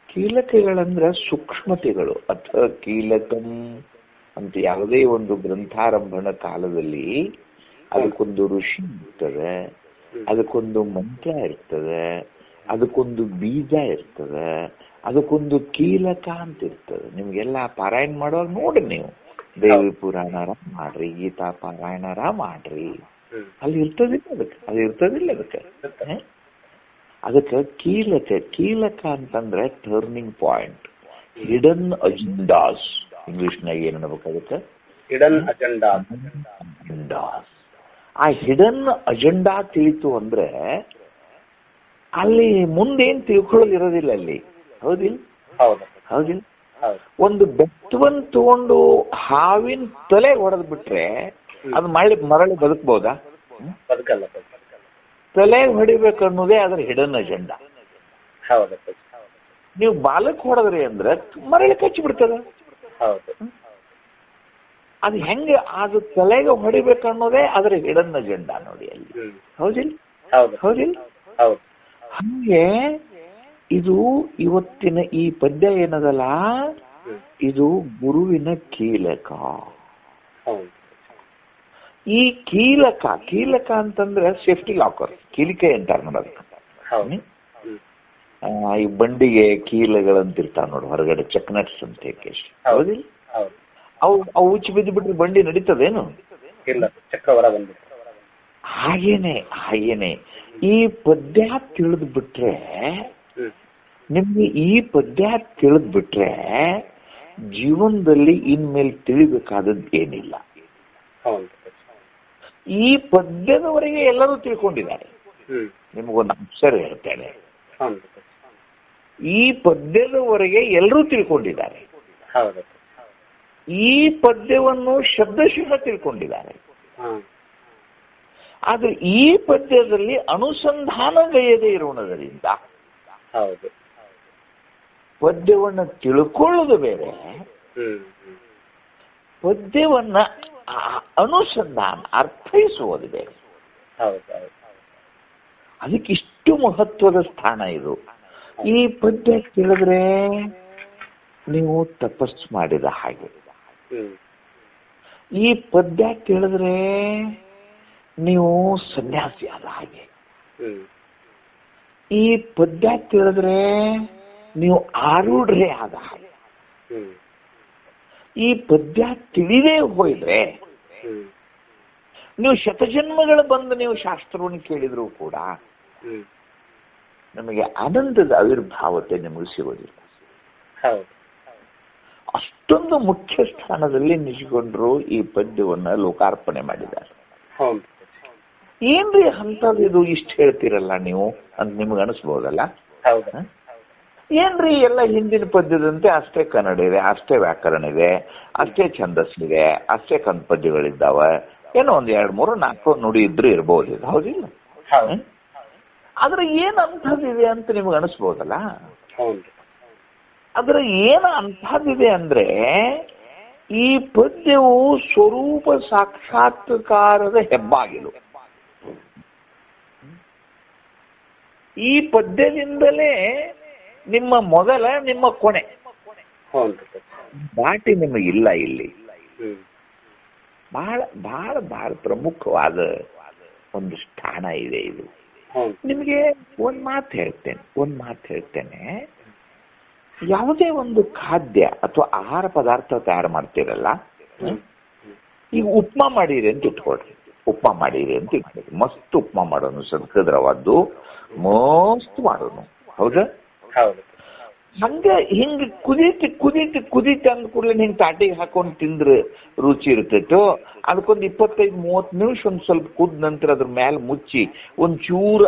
ಕೀಲಕಗಳಂದ್ರೆ ಸೂಕ್ಷ್ಮತೆಗಳು. ಅಥವಾ ಕೀಲಕಂ ಅಂತ ಯಾವುದೇ ಒಂದು ಗ್ರಂಥಾರಂಭಣ ಕಾಲದಲ್ಲಿ ಅದಕ್ಕೊಂದು ಋಷಿ ಇರ್ತದೆ, ಅದಕ್ಕೊಂದು ಮಂತ್ರ ಇರ್ತದೆ, ಅದಕ್ಕೊಂದು ಬೀಜ ಇರ್ತದೆ, ಅದಕ್ಕೊಂದು ಕೀಲಕ ಅಂತ ಇರ್ತದೆ. ನಿಮ್ಗೆಲ್ಲ ಪಾರಾಯಣ ಮಾಡುವಾಗ ನೋಡ್ರಿ, ನೀವು ದೇವಿ ಪುರಾಣರ ಮಾಡ್ರಿ, ಗೀತಾ ಪಾರಾಯಣರ ಮಾಡ್ರಿ, ಅಲ್ಲಿ ಇರ್ತದಿಲ್ಲ ಅದಕ್ಕೆ, ಅದು ಇರ್ತದಿಲ್ಲ ಅದಕ್ಕೆ ಕೀಲಕ ಅಂತಂದ್ರೆ ಟರ್ನಿಂಗ್ ಪಾಯಿಂಟ್, ಹಿಡನ್ ಅಜೆಂಡಾಸ್. ಇಂಗ್ಲಿಷ್ನಾಗ ಏನ್ ಅನ್ಬೇಕು ಅದಕ್ಕೆ? Hidden agendas. ಆ ಹಿಡನ್ ಅಜೆಂಡಾ ತಿಳಿತು ಅಂದ್ರೆ ಅಲ್ಲಿ ಮುಂದೇನ್ ತಿಳ್ಕೊಳ್ಳೋದಿರೋದಿಲ್ಲ ಅಲ್ಲಿ. ಹೌದಿಲ್ಲ? ಒಂದು ಬೆತ್ತವನ್ ತಗೊಂಡು ಹಾವಿನ ತಲೆ ಹೊಡೆದ್ ಬಿಟ್ರೆ ಅದು ಮರಳಿ ಬದುಕಬಹುದಾ? ಬದುಕಲ್ಲ. ತಲೆ ಹೊಡಿಬೇಕನ್ನೋದೇ ಅದ್ರ ಹಿಡನ್ ಅಜೆಂಡಾ. ನೀವು ಬಾಲಕ್ ಹೊಡೆದ್ರಿ ಅಂದ್ರೆ ಮರಳಿ ಕಚ್ಚಿ ಬಿಡ್ತದ. ಅದು ಹೆಂಗೆ ಅದು ತಲೆಗೆ ಹೊಡಿಬೇಕನ್ನೋದೇ ಅದ್ರ ಹಿಡನ್ ಅಜೆಂಡಾ ನೋಡಿ ಅಲ್ಲಿ. ಹೌದಿಲ್ಲ? ಹಂಗೆ ಇದು ಇವತ್ತಿನ ಈ ಪದ್ಯ ಏನದಲ್ಲ, ಇದು ಗುರುವಿನ ಕೀಲಕ. ಈ ಕೀಲಕ ಅಂತಂದ್ರೆ ಸೇಫ್ಟಿ ಲಾಕರ್, ಕೀಲಿಕೆ ಅಂತಾರ ನೋಡೋದಕ್ಕೆ. ಈ ಬಂಡಿಗೆ ಕೀಲಗಳಂತಿರ್ತಾವ ನೋಡು ಹೊರಗಡೆ, ಚೆಕ್ ನಟ್ಸ್ ಅಂತ ಹೇಳಿ. ಹೌದಿಲ್ಲ? ಅವು ಉಚ್ಚಿ ಬಿದ್ದು ಬಿಟ್ರೆ ಬಂಡಿ ನಡೀತದೇನು? ಹಾಗೇನೆ ಈ ಪದ್ಯ ತಿಳಿದ್ ಬಿಟ್ರೆ, ನಿಮ್ಗೆ ಈ ಪದ್ಯ ತಿಳಿದ್ ಬಿಟ್ರೆ ಜೀವನದಲ್ಲಿ ಇನ್ಮೇಲೆ ತಿಳಿಬೇಕಾದದ್ದು ಏನಿಲ್ಲ. ಈ ಪದ್ಯದವರೆಗೆ ಎಲ್ಲರೂ ತಿಳ್ಕೊಂಡಿದ್ದಾರೆ. ನಿಮಗೊಂದು ಅಕ್ಷರ ಹೇಳ್ತೇನೆ, ಈ ಪದ್ಯದವರೆಗೆ ಎಲ್ಲರೂ ತಿಳ್ಕೊಂಡಿದ್ದಾರೆ. ಈ ಪದ್ಯವನ್ನು ಶಬ್ದಶಃ ತಿಳ್ಕೊಂಡಿದ್ದಾರೆ. ಆದ್ರೆ ಈ ಪದ್ಯದಲ್ಲಿ ಅನುಸಂಧಾನಗೈಯದೇ ಇರುವುದರಿಂದ ಪದ್ಯವನ್ನು ತಿಳ್ಕೊಳ್ಳೋದು ಬೇರೆ, ಪದ್ಯವನ್ನ ಅನುಸಂಧಾನ ಅರ್ಥೈಸುವುದು ಬೇರೆ. ಅದಕ್ಕಿಷ್ಟು ಮಹತ್ವದ ಸ್ಥಾನ ಇದು. ಈ ಪದ್ಯ ಕೇಳಿದ್ರೆ ನೀವು ತಪಸ್ಸು ಮಾಡಿದ ಹಾಗೆ, ಈ ಪದ್ಯ ಕೇಳಿದ್ರೆ ನೀವು ಸನ್ಯಾಸಿ ಆದ ಹಾಗೆ, ಈ ಪದ್ಯ ಕೇಳಿದ್ರೆ ನೀವು ಆರೂಢ್ರೆ ಆದ ಹಾಗೆ. ಈ ಪದ್ಯ ತಿಳಿದೇ ಹೋಯ್ದ್ರೆ ನೀವು ಶತಜನ್ಮಗಳು ಬಂದು ನೀವು ಶಾಸ್ತ್ರವನ್ನು ಕೇಳಿದ್ರು ಕೂಡ ನಮಗೆ ಆನಂದದ ಆವಿರ್ಭಾವತೆ ನಿಮಗೆ ಸಿಗೋದಿಲ್ಲ. ಅಷ್ಟೊಂದು ಮುಖ್ಯ ಸ್ಥಾನದಲ್ಲಿ ನಿಜಗೊಂಡ್ರು ಈ ಪದ್ಯವನ್ನ ಲೋಕಾರ್ಪಣೆ ಮಾಡಿದ್ದಾರೆ. ಏನ್ರಿ ಅಂತದ್ದು ಇಷ್ಟು ಹೇಳ್ತೀರಲ್ಲ ನೀವು ಅಂತ ನಿಮ್ಗೆ ಅನಿಸ್ಬಹುದಲ್ಲ? ಏನ್ರಿ ಎಲ್ಲ ಹಿಂದಿನ ಪದ್ಯದಂತೆ ಅಷ್ಟೇ ಕನ್ನಡ ಇದೆ, ಅಷ್ಟೇ ವ್ಯಾಕರಣ ಇದೆ, ಅಷ್ಟೇ ಛಂದಸ್ಸಿದೆ, ಅಷ್ಟೇ ಕಂದ ಪದ್ಯಗಳಿದ್ದಾವ, ಏನೋ ಒಂದ್ 2-3-4 ನುಡಿ ಇದ್ರು ಇರ್ಬೋದು. ಹೌದಿಲ್ಲ? ಆದ್ರೆ ಏನ್ ಅಂಥದ್ದಿದೆ ಅಂತ ನಿಮ್ಗೆ ಅನಿಸ್ಬಹುದಲ್ಲ? ಆದ್ರೆ ಏನ ಅಂಥದ್ದಿದೆ ಅಂದ್ರೆ ಈ ಪದ್ಯವು ಸ್ವರೂಪ ಸಾಕ್ಷಾತ್ಕಾರದ ಹೆಬ್ಬಾಗಿಲು. ಈ ಪದ್ಯದಿಂದಲೇ ನಿಮ್ಮ ಮೊದಲ ನಿಮ್ಮ ಕೊನೆ ದಾಟಿ ನಿಮಗಿಲ್ಲ. ಇಲ್ಲಿ ಬಹಳ ಬಹಳ ಬಹಳ ಪ್ರಮುಖವಾದ ಒಂದು ಸ್ಥಾನ ಇದೆ ಇದು. ನಿಮಗೆ ಒಂದ್ ಮಾತು ಹೇಳ್ತೇನೆ. ಯಾವುದೇ ಒಂದು ಖಾದ್ಯ ಅಥವಾ ಆಹಾರ ಪದಾರ್ಥ ತಯಾರು ಮಾಡ್ತೀರಲ್ಲ, ಈಗ ಉಪ್ಮಾ ಮಾಡಿರಿ ಅಂತ ಇಟ್ಕೊಳ್ರಿ. ಮಸ್ತ್ ಉಪ್ಮಾ ಮಾಡೋನು, ಸದ್ಕದ್ರವಾದ್ದು ಮಸ್ತ್ ಮಾಡೋನು. ಹೌದಾ? ಹಂಗ ಹಿಂಗ ಕುದೀತಿ ಅಂದ ಕೂಡಲೇ ಹಿಂಗ್ ತಾಟಿಗೆ ಹಾಕೊಂಡು ತಿಂದ್ರೆ ರುಚಿ ಇರ್ತೈತೋ ಅದಕ್ಕೊಂದು 25-30 ನಿಮಿಷ ಒಂದ್ ಸ್ವಲ್ಪ ಕುದ್ ನಂತರ ಅದ್ರ ಮೇಲೆ ಮುಚ್ಚಿ ಒಂಚೂರು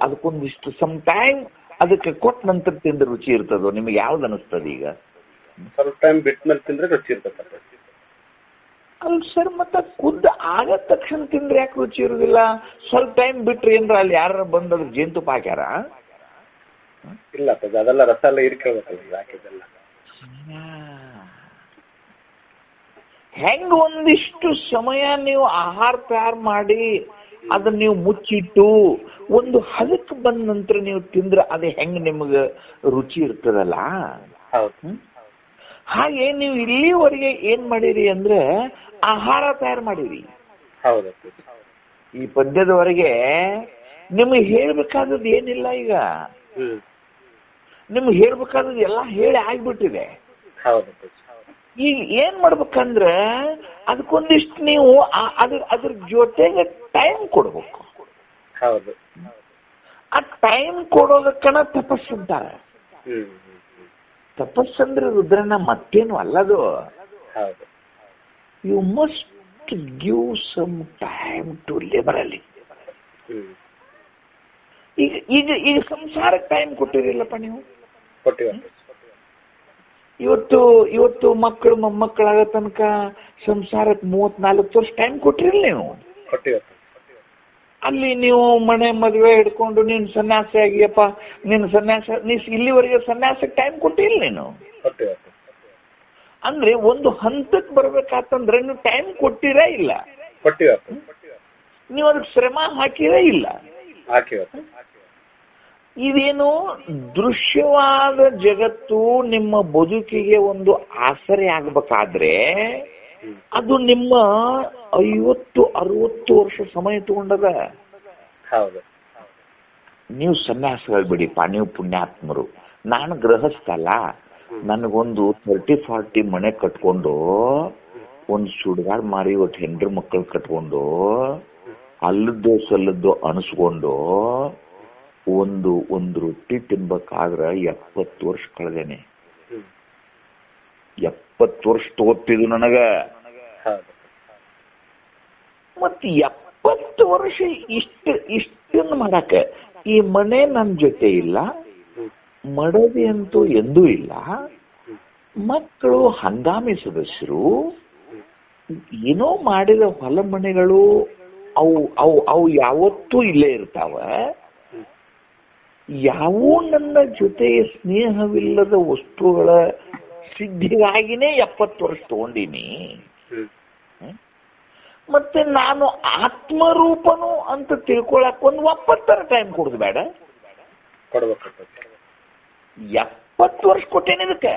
ಅದಕ್ಕೊಂದಿಷ್ಟು ಸಮ್ ಟೈಮ್ ಅದಕ್ಕೆ ಕೊಟ್ಟ ನಂತರ ತಿಂದ್ರೆ ರುಚಿ ಇರ್ತದೋ? ನಿಮ್ಗೆ ಯಾವ್ದು ಅನಿಸ್ತದ ಈಗ? ಸ್ವಲ್ಪ ಟೈಮ್ ಬಿಟ್ಮೇಲೆ ತಿಂದ್ರೆ ರುಚಿ ಇರ್ತದೆ. ಅಲ್ಲ ಸರ್, ಮತ್ತೆ ಕುದ್ದ ಆಗ ತಕ್ಷಣ ತಿಂದ್ರೆ ಯಾಕೆ ರುಚಿ ಇರುದಿಲ್ಲ? ಸ್ವಲ್ಪ ಟೈಮ್ ಬಿಟ್ರೆ ಏನ್ರ ಅಲ್ಲಿ ಯಾರು ಬಂದ್ ಅದ್ರ ಜೇನುತುಪ್ಪ ಹಾಕ್ಯಾರ? ಇಲ್ಲ ಅದೆಲ್ಲ ರಸ ಎಲ್ಲ ಇರ್ಕೋಬೇಕಲ್ಲ ಹಾಕಿದೆಲ್ಲ. ಹೆಂಗ ಒಂದಿಷ್ಟು ಸಮಯ ನೀವು ಆಹಾರ ತಯಾರು ಮಾಡಿ ಅದನ್ನ ನೀವು ಮುಚ್ಚಿಟ್ಟು ಒಂದು ಹದಕ್ಕೆ ಬಂದ ನಂತರ ನೀವು ತಿಂದ್ರೆ ಅದು ಹೆಂಗ್ ನಿಮ್ಗೆ ರುಚಿ ಇರ್ತದಲ್ಲ. ಹಾಗೆ ನೀವು ಇಲ್ಲಿವರೆಗೆ ಏನ್ ಮಾಡಿರಿ ಅಂದ್ರೆ ಆಹಾರ ತಯಾರು ಮಾಡಿರಿ. ಈ ಪದ್ಯದವರೆಗೆ ನಿಮಗೆ ಹೇಳ್ಬೇಕಾದದ್ದು ಏನಿಲ್ಲ. ಈಗ ನಿಮ್ಗೆ ಹೇಳ್ಬೇಕಾದದ್ದು ಎಲ್ಲ ಹೇಳಿ ಆಗ್ಬಿಟ್ಟಿದೆ. ಈಗ ಏನ್ ಮಾಡ್ಬೇಕಂದ್ರೆ ಅದಕ್ಕೊಂದಿಷ್ಟು ನೀವು ಅದ್ರ ಜೊತೆಗೆ ಟೈಮ್ ಕೊಡ್ಬೇಕು. ಆ ಟೈಮ್ ಕೊಡೋದಕ್ಕನ ತಪಸ್ಸು ಅಂತಾರೆ. ತಪಸ್ಸಂದ್ರೆ ರುದ್ರನ ಮತ್ತೇನು ಅಲ್ಲದು. You must give some time to liberally. ಈಗ ಸಂಸಾರಕ್ಕೆ ಟೈಮ್ ಕೊಟ್ಟಿರಿಲ್ಲಪ್ಪ ನೀವು. ಇವತ್ತು ಮಕ್ಕಳು ಮೊಮ್ಮಕ್ಕಳಾಗ ತನಕ ಸಂಸಾರಕ್ಕೆ 34 ವರ್ಷ ಟೈಮ್ ಕೊಟ್ಟಿರಲಿಲ್ಲ ನೀವು. ಅಲ್ಲಿ ನೀವು ಮನೆ ಮದುವೆ ಹಿಡ್ಕೊಂಡು ನೀನು ಸನ್ಯಾಸಿ ಆಗಿಯಪ್ಪ, ನೀ ಇಲ್ಲಿವರೆಗೆ ಸನ್ಯಾಸಕ್ಕೆ ಟೈಮ್ ಕೊಟ್ಟಿಲ್ಲ ನೀನು. ಅಂದ್ರೆ ಒಂದು ಹಂತಕ್ಕೆ ಬರ್ಬೇಕಾತಂದ್ರೆ ನೀವು ಟೈಮ್ ಕೊಟ್ಟಿರೇ ಇಲ್ಲ, ನೀವು ಅದಕ್ಕೆ ಶ್ರಮ ಹಾಕಿರೇ ಇಲ್ಲ. ಇದೇನು ದೃಶ್ಯವಾದ ಜಗತ್ತು ನಿಮ್ಮ ಬದುಕಿಗೆ ಒಂದು ಆಸರೆ ಆಗ್ಬೇಕಾದ್ರೆ ಅದು ನಿಮ್ಮ 50-60 ವರ್ಷ ಸಮಯ ತಗೊಂಡದ. ನೀವು ಸನ್ಯಾಸಿಗಳು ಬಿಡಿಪ್ಪ, ನೀವು ಪುಣ್ಯಾತ್ಮರು. ನಾನು ಗೃಹಸ್ಥ ಅಲ್ಲ, ನನಗೊಂದು 30-40 ಮನೆ ಕಟ್ಕೊಂಡು ಒಂದು ಸುಡ್ಗಾಡ್ ಮಾರಿ ಒಟ್ಟು ಹೆಂಡ್ರ ಮಕ್ಕಳು ಕಟ್ಕೊಂಡು ಅಲ್ಲದ್ದು ಸಲ್ಲದ್ದು ಅನಿಸ್ಕೊಂಡು ಒಂದು ರೊಟ್ಟಿ ತಿನ್ಬೇಕಾದ್ರೆ 70 ವರ್ಷ ಕಳೆದೇನೆ. 70 ವರ್ಷ ತಗೋತಿದ್ದು ನನಗ. ಮತ್ 70 ವರ್ಷ ಇಷ್ಟನ್ನು ಮಾಡಾಕ ಈ ಮನೆ ನನ್ನ ಜೊತೆ ಇಲ್ಲ, ಮಡದಿ ಅಂತೂ ಎಂದೂ ಇಲ್ಲ, ಮಕ್ಕಳು ಹಂಗಾಮಿ ಸದಸ್ಯರು, ಏನೋ ಮಾಡಿದ ಹೊಲ ಮನೆಗಳು ಅವು ಯಾವತ್ತೂ ಇಲ್ಲೇ ಇರ್ತಾವ. ಯಾವೂ ನನ್ನ ಜೊತೆ ಸ್ನೇಹವಿಲ್ಲದ ವಸ್ತುಗಳ ಸಿದ್ಧಿಗಾಗಿನೇ 70 ವರ್ಷ ತಗೊಂಡಿನಿ. ಮತ್ತೆ ನಾನು ಆತ್ಮರೂಪನು ಅಂತ ತಿಳ್ಕೊಳಕ್ ಒಂದು 70 ಟೈಮ್ ಕೊಡುದು ಬೇಡ? 70 ವರ್ಷ ಕೊಟ್ಟೇನೆ ಇದಕ್ಕೆ.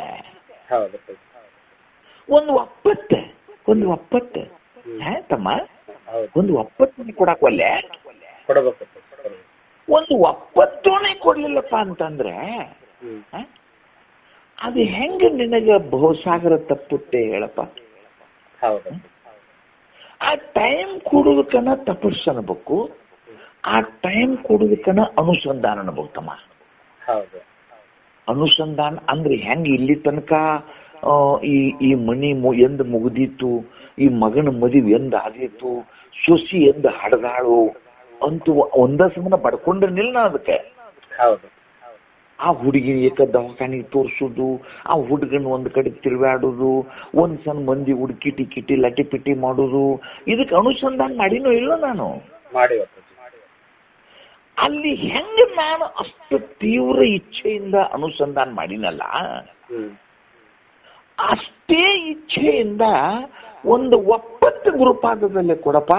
ಒಂದು 70 ತಮ್ಮ, ಒಂದು 70 ಕೊಡಕ್ ಒಲ್ಲೆ, ಒಂದು 70 ಕೊಡ್ಲಿಲ್ಲಪ್ಪ ಅಂತಂದ್ರೆ ಅದು ಹೆಂಗ ನಿನಗ ಬಹುಸಾಗರ ತಪ್ಪುತ್ತೆ ಹೇಳಪ್ಪ? ಆ ಟೈಮ್ ಕೊಡೋದಕ್ಕನ ತಪಸ್ಸು ಅನ್ಬೇಕು, ಆ ಟೈಮ್ ಕೊಡೋದಕ್ಕನ ಅನುಸಂಧಾನ ಅನ್ಬೇಕು ತಮ್ಮ. ಅನುಸಂಧಾನ ಅಂದ್ರೆ ಹೆಂಗ ಇಲ್ಲಿ ತನಕ ಈ ಮನಿ ಎಂದ ಮುಗಿದಿತ್ತು, ಈ ಮಗನ ಮದುವೆ ಎಂದ ಆದಿತ್ತು, ಸೊಸಿ ಎಂದ ಹಡದಾಳು ಅಂತೂ ಒಂದ ಸಮನ ಬಡ್ಕೊಂಡ್ರೆ ನಿಲ್ಲ ಅದಕ್ಕೆ. ಆ ಹುಡುಗಿನ ಏಕ ದವಾಖಾನಿಗೆ ತೋರಿಸೋದು, ಆ ಹುಡುಗನ ಒಂದ್ ಕಡೆ ತಿರುಗಾಡೋದು, ಒಂದ್ ಸಣ್ಣ ಮಂದಿ ಹುಡುಕಿ ಟಿಕಿಟಿ ಲಟಿ ಪಿಟಿ ಮಾಡೋದು, ಇದಕ್ಕೆ ಅನುಸಂಧಾನ ಮಾಡಿನೋ ಇಲ್ಲ ನಾನು? ಅಲ್ಲಿ ಹೆಂಗ ನಾನು ಅಷ್ಟು ತೀವ್ರ ಇಚ್ಛೆಯಿಂದ ಅನುಸಂಧಾನ ಮಾಡಿನಲ್ಲ, ಅಷ್ಟೇ ಇಚ್ಛೆಯಿಂದ ಒಂದು 70 ಗುರುಪಾದದಲ್ಲೇ ಕೊಡಪ್ಪ,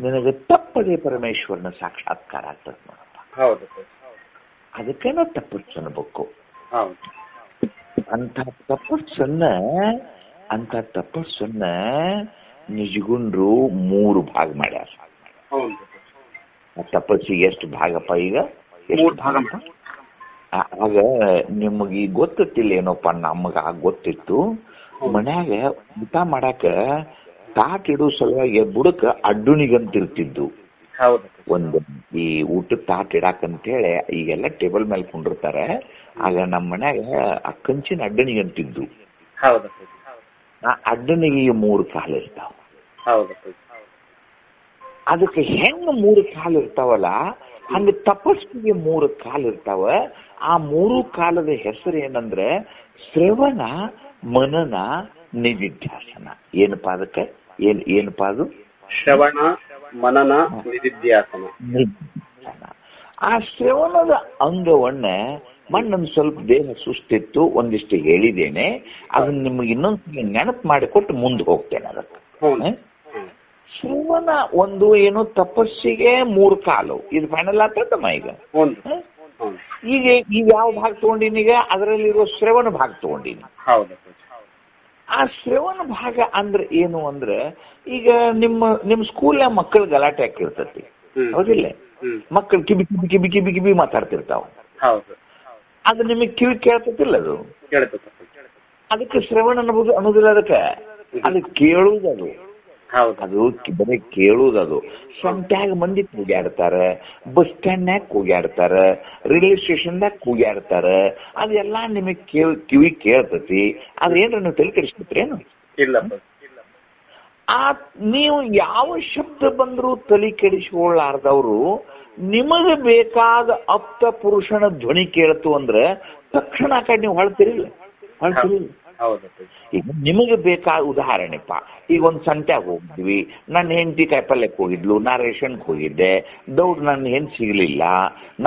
ನಿನಗೆ ತಪ್ಪದೇ ಪರಮೇಶ್ವರನ ಸಾಕ್ಷಾತ್ಕಾರ ಆಗ್ತದೆ ನೋಡಪ್ಪ. ಅದಕ್ಕೇನ ತಪಸ್ಸು ಅನ್ಬೇಕು. ಅಂತ ತಪಸ್ಸನ್ನ ನಿಜಗುಂಡ್ರು 3 ಭಾಗ ಮಾಡ್ಯಾರ. ಆ ತಪಸ್ಸಿಗೆ ಎಷ್ಟು ಭಾಗಪ್ಪ? ಈಗ ಎಷ್ಟು ಭಾಗಪ್ಪ? ಆಗ ನಿಮಗೆ ಗೊತ್ತಿಲ್ಲ ಏನೋಪ್ಪ, ನಮಗ ಗೊತ್ತಿತ್ತು. ಮನ್ಯಾಗ ಊಟ ಮಾಡಾಕ ತಾಟ್ ಇಡೋ ಸಲುವಾಗಿ ಬುಡಕ ಅಡ್ಡುಣಿಗಂತಿರ್ತಿದ್ದು. ಹೌದು ಒಂದು ಈ ಊಟದ ತಾಟ್ ಇಡಾಕಂತ ಹೇಳಿ ಈಗೆಲ್ಲ ಟೇಬಲ್ ಮೇಲೆ ಕುಂಡಿರ್ತಾರೆ. ಆಗ ನಮ್ಮ ಮನ್ಯಾಗ ಆ ಕಂಚಿನ ಅಡ್ಡಣಿಗೆ ಅಂತಿದ್ದು. ಹೌದು ಆ ಅಡ್ಡಣಿಗೆ 3 ಕಾಲು ಇರ್ತಾವ. ಹೌದು ಅದಕ್ಕೆ ಹೆಂಗ್ 3 ಕಾಲು ಇರ್ತಾವಲ್ಲ ಹಂಗ ತಪಸ್ಸಿಗೆ 3 ಕಾಲು ಇರ್ತಾವ. ಆ 3 ಕಾಲದ ಹೆಸರು ಏನಂದ್ರೆ ಶ್ರವಣ, ಮನನ, ನಿಧಿಧ್ಯಾಸನ. ಏನಪ್ಪಾ ಅದಕ್ಕೆ ಏನಪ್ಪಾ ಅದು? ಶ್ರವಣ, ಮನನ, ನಿಧಿಧ್ಯಾಸನ. ಆ ಶ್ರವಣದ ಅಂಗವನ್ನ ಮಣ್ಣೊಂದು ಸ್ವಲ್ಪ ದೇಹ ಸುಸ್ತಿತ್ತು, ಒಂದಿಷ್ಟು ಹೇಳಿದ್ದೇನೆ. ಅದನ್ನ ನಿಮ್ಗೆ ಇನ್ನೊಂದ್ಸಲ ನೆನಪು ಮಾಡಿಕೊಟ್ಟು ಮುಂದೆ ಹೋಗ್ತೇನೆ. ಅದಕ್ಕೆ ಶ್ರವಣ ಒಂದು ಏನು ತಪಸ್ಸಿಗೆ 3 ಕಾಲು. ಇದು ಫೈನಲ್ ಆಗ್ತದಮ್ಮ ಈಗ. ಈಗ ಯಾವ ಭಾಗ ತಗೊಂಡಿನಿ? ಈಗ ಅದರಲ್ಲಿರೋ ಶ್ರವಣ ಭಾಗ ತಗೊಂಡಿನಿ. ಆ ಶ್ರವಣ ಭಾಗ ಅಂದ್ರೆ ಏನು ಅಂದ್ರೆ ಈಗ ನಿಮ್ಮ ಸ್ಕೂಲ್ನ ಮಕ್ಕಳು ಗಲಾಟೆ ಹಾಕಿರ್ತತಿ, ಹೌದಿಲ್ಲ? ಮಕ್ಕಳು ಕಿಬಿ ಕಿಬಿ ಕಿಬಿ ಕಿಬಿ ಕಿಬಿ ಮಾತಾಡ್ತಿರ್ತಾವ. ಅದು ನಿಮಗೆ ಕಿವಿ ಕೇಳ್ತತಿಲ್ಲ? ಅದು ಅದಕ್ಕೆ ಶ್ರವಣ ಅನ್ನೋದಿಲ್ಲ. ಅದಕ್ಕೆ ಕೇಳುವುದದು. ಅದು ಬರೀ ಕೇಳುವುದದು. ಸಂತ್ಯಾಗ ಮಂದಿ ಕೂಗ್ಯಾಡ್ತಾರೆ, ಬಸ್ ಸ್ಟ್ಯಾಂಡ್ನಾಗ ಕೂಗ್ಯಾಡ್ತಾರೆ, ರೈಲ್ವೆ ಸ್ಟೇಷನ್ದಾಗ ಕೂಗ್ಯಾಡ್ತಾರೆ. ಅದೆಲ್ಲ ನಿಮಗೆ ಕಿವಿ ಕೇಳ್ತತಿ. ಅದೇನ್ರ ನೀವು ತಲೆ ಕೆಡಿಸ್ಬಿಟ್ರೇನು? ನೀವು ಯಾವ ಶಬ್ದ ಬಂದರೂ ತಲೆ ಕೆಡಿಸಿಕೊಳ್ಳಾರ್ದವ್ರು ನಿಮಗೆ ಬೇಕಾದ ಅಪ್ತ ಪುರುಷನ ಧ್ವನಿ ಕೇಳ್ತು ಅಂದ್ರೆ ತಕ್ಷಣ ಆ ಕಡೆ ನೀವು ಹೊಳ್ತಿರಿಲ್ಲ. ಈಗ ನಿಮಗೆ ಬೇಕಾದ ಉದಾಹರಣೆಪ್ಪ, ಈಗ ಒಂದು ಸಂತ್ಯಾಗ ಹೋಗಿದ್ವಿ, ನನ್ನ ಹೆಂಡತಿ ಕಾಯಿಪಲ್ಯಕ್ಕೆ ಹೋಗಿದ್ಲು, ನಾ ರೇಷನ್ಗೆ ಹೋಗಿದ್ದೆ, ದೌಡ್ ನನ್ನ ಹೆಂಡತಿ ಸಿಗ್ಲಿಲ್ಲ,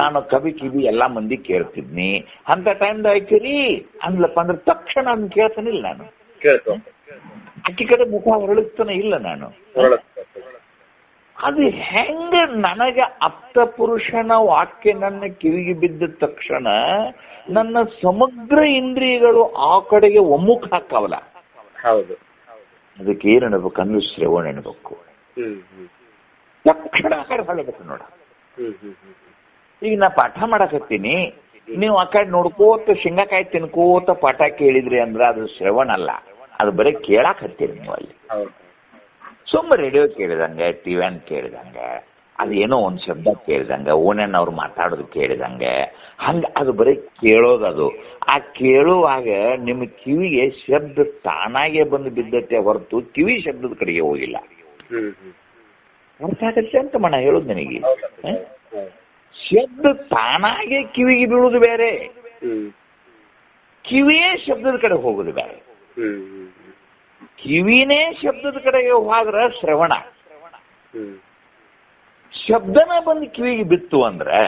ನಾನು ಕಬಿ ಕಿಬಿ ಎಲ್ಲಾ ಮಂದಿ ಕೇಳ್ತಿದ್ನಿ. ಅಂತ ಟೈಮ್ದಾಗ ಆಯ್ತಿರಿ ಅಂದ್ಲಪ್ಪ ಅಂದ್ರೆ ತಕ್ಷಣ ಅದನ್ನ ಕೇಳ್ತಾನಿಲ್ಲ ನಾನು. ಅಕ್ಕಿ ಕಡೆ ಮುಖ ಹೊರಳಿಸ್ತಾನೆ ಇಲ್ಲ ನಾನು. ಅದು ಹೆಂಗ ನನಗೆ ಅಪ್ತ ಪುರುಷನ ವಾಕ್ಯ ನನ್ನ ಕಿವಿಗೆ ಬಿದ್ದ ತಕ್ಷಣ ನನ್ನ ಸಮಗ್ರ ಇಂದ್ರಿಯಗಳು ಆ ಕಡೆಗೆ ಒಮ್ಮುಖ ಹಾಕವಲ್ಲ. ಅದಕ್ಕೆ ಏನ್ ಅನ್ಬೇಕು? ಅಂದ್ರೆ ಶ್ರವಣ ಅನ್ಬೇಕು. ತಕ್ಷಣ ಆ ಕಡೆ ಹೊಳಬೇಕು ನೋಡ. ಈಗ ನಾ ಪಾಠ ಮಾಡಕತ್ತೀನಿ, ನೀವು ಆ ಕಡೆ ನೋಡ್ಕೋತ ಶೇಂಗಾಕಾಯಿ ತಿನ್ಕೋತ ಪಾಠ ಕೇಳಿದ್ರಿ ಅಂದ್ರ ಅದು ಶ್ರವಣ ಅಲ್ಲ, ಅದು ಬರೀ ಕೇಳಾಕ್ ಹತ್ತೀರಿ ನೀವು ಅಲ್ಲಿ. ಸುಮ್ಮ ರೇಡಿಯೋ ಕೇಳಿದಂಗೆ, ಟಿವಿಯನ್ ಕೇಳಿದಂಗೆ, ಅದೇನೋ ಒಂದು ಶಬ್ದ ಕೇಳಿದಂಗೆ, ಓನೇನ್ ಅವ್ರು ಮಾತಾಡೋದು ಕೇಳಿದಂಗೆ, ಹಂಗ ಅದು ಬರೀ ಕೇಳೋದದು. ಆ ಕೇಳುವಾಗ ನಿಮ್ಮ ಕಿವಿಗೆ ಶಬ್ದ ತಾನಾಗೆ ಬಂದು ಬಿದ್ದತ್ತೆ ಹೊರತು ಕಿವಿ ಶಬ್ದದ ಕಡೆಗೆ ಹೋಗಿಲ್ಲ. ಅರ್ಥ ಆಗತ್ತೆ ಅಂತ ಮನ ಹೇಳೋದು ನನಗೆ. ಶಬ್ದ ತಾನಾಗೆ ಕಿವಿಗೆ ಬೀಳುವುದು ಬೇರೆ, ಕಿವಿಯೇ ಶಬ್ದದ ಕಡೆ ಹೋಗುದು ಬೇರೆ. ಕಿವಿನೇ ಶಬ್ದದ ಕಡೆಗೆ ಹೋದ್ರ ಶ್ರವಣ. ಶಬ್ದನ ಬಂದು ಕಿವಿಗೆ ಬಿತ್ತು ಅಂದ್ರೆ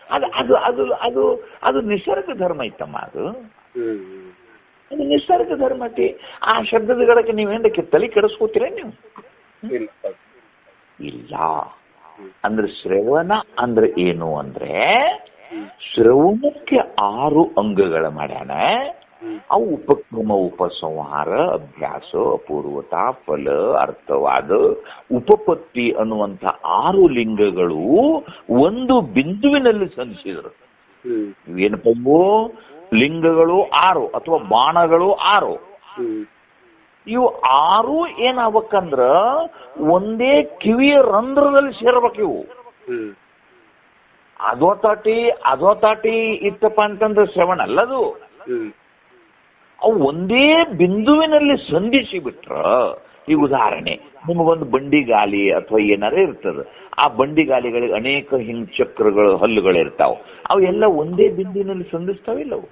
ಅದು ಅದು ಅದು ಅದು ಅದು ನಿಸರ್ಗ ಧರ್ಮ ಐತಮ್ಮ. ಅದು ನಿಸರ್ಗ ಧರ್ಮ ಐತಿ. ಆ ಶಬ್ದದ ಕಡೆಗೆ ನೀವೇನಕ್ಕೆ ತಲೆ ಕೆಡಿಸ್ಕೋತೀರ ನೀವು? ಇಲ್ಲ. ಅಂದ್ರೆ ಶ್ರವಣ ಅಂದ್ರೆ ಏನು ಅಂದ್ರೆ ಶ್ರವಣಕ್ಕೆ 6 ಅಂಗಗಳ ಮಾಡ್ಯಾನ. ಅವು ಉಪಕ್ರಮ, ಉಪಸಂಹಾರ, ಅಭ್ಯಾಸ, ಅಪೂರ್ವತ, ಫಲ, ಅರ್ಥವಾದ, ಉಪಪತ್ತಿ ಅನ್ನುವಂಥ 6 ಲಿಂಗಗಳು ಒಂದು ಬಿಂದುವಿನಲ್ಲಿ ಸಂಧಿಸಿದ್ರು. ಏನಪ್ಪೋ ಲಿಂಗಗಳು 6 ಅಥವಾ ಬಾಣಗಳು 6. ಇವು 6 ಏನಾಗಬೇಕಂದ್ರ ಒಂದೇ ಕಿವಿಯ ರಂಧ್ರದಲ್ಲಿ ಸೇರ್ಬೇಕು. ಇವು ಅದೋತಾಟಿ ಇತ್ತಪ್ಪ ಅಂತಂದ್ರೆ ಶ್ರವಣ ಅಲ್ಲದು. ಅವು ಒಂದೇ ಬಿಂದುವಿನಲ್ಲಿ ಸಂಧಿಸಿ ಬಿಟ್ರ. ಈ ಉದಾಹರಣೆ, ನಿಮಗೊಂದು ಬಂಡಿ ಗಾಲಿ ಅಥವಾ ಏನಾರ ಇರ್ತದ, ಆ ಬಂಡಿ ಗಾಲಿಗಳಿಗೆ ಅನೇಕ ಹಿಂಗ್ ಚಕ್ರಗಳು, ಹಲ್ಲುಗಳಿರ್ತಾವ. ಅವು ಎಲ್ಲ ಒಂದೇ ಬಿಂದುವಿನಲ್ಲಿ ಸಂಧಿಸ್ತಾವಿಲ್ಲ ಅವು.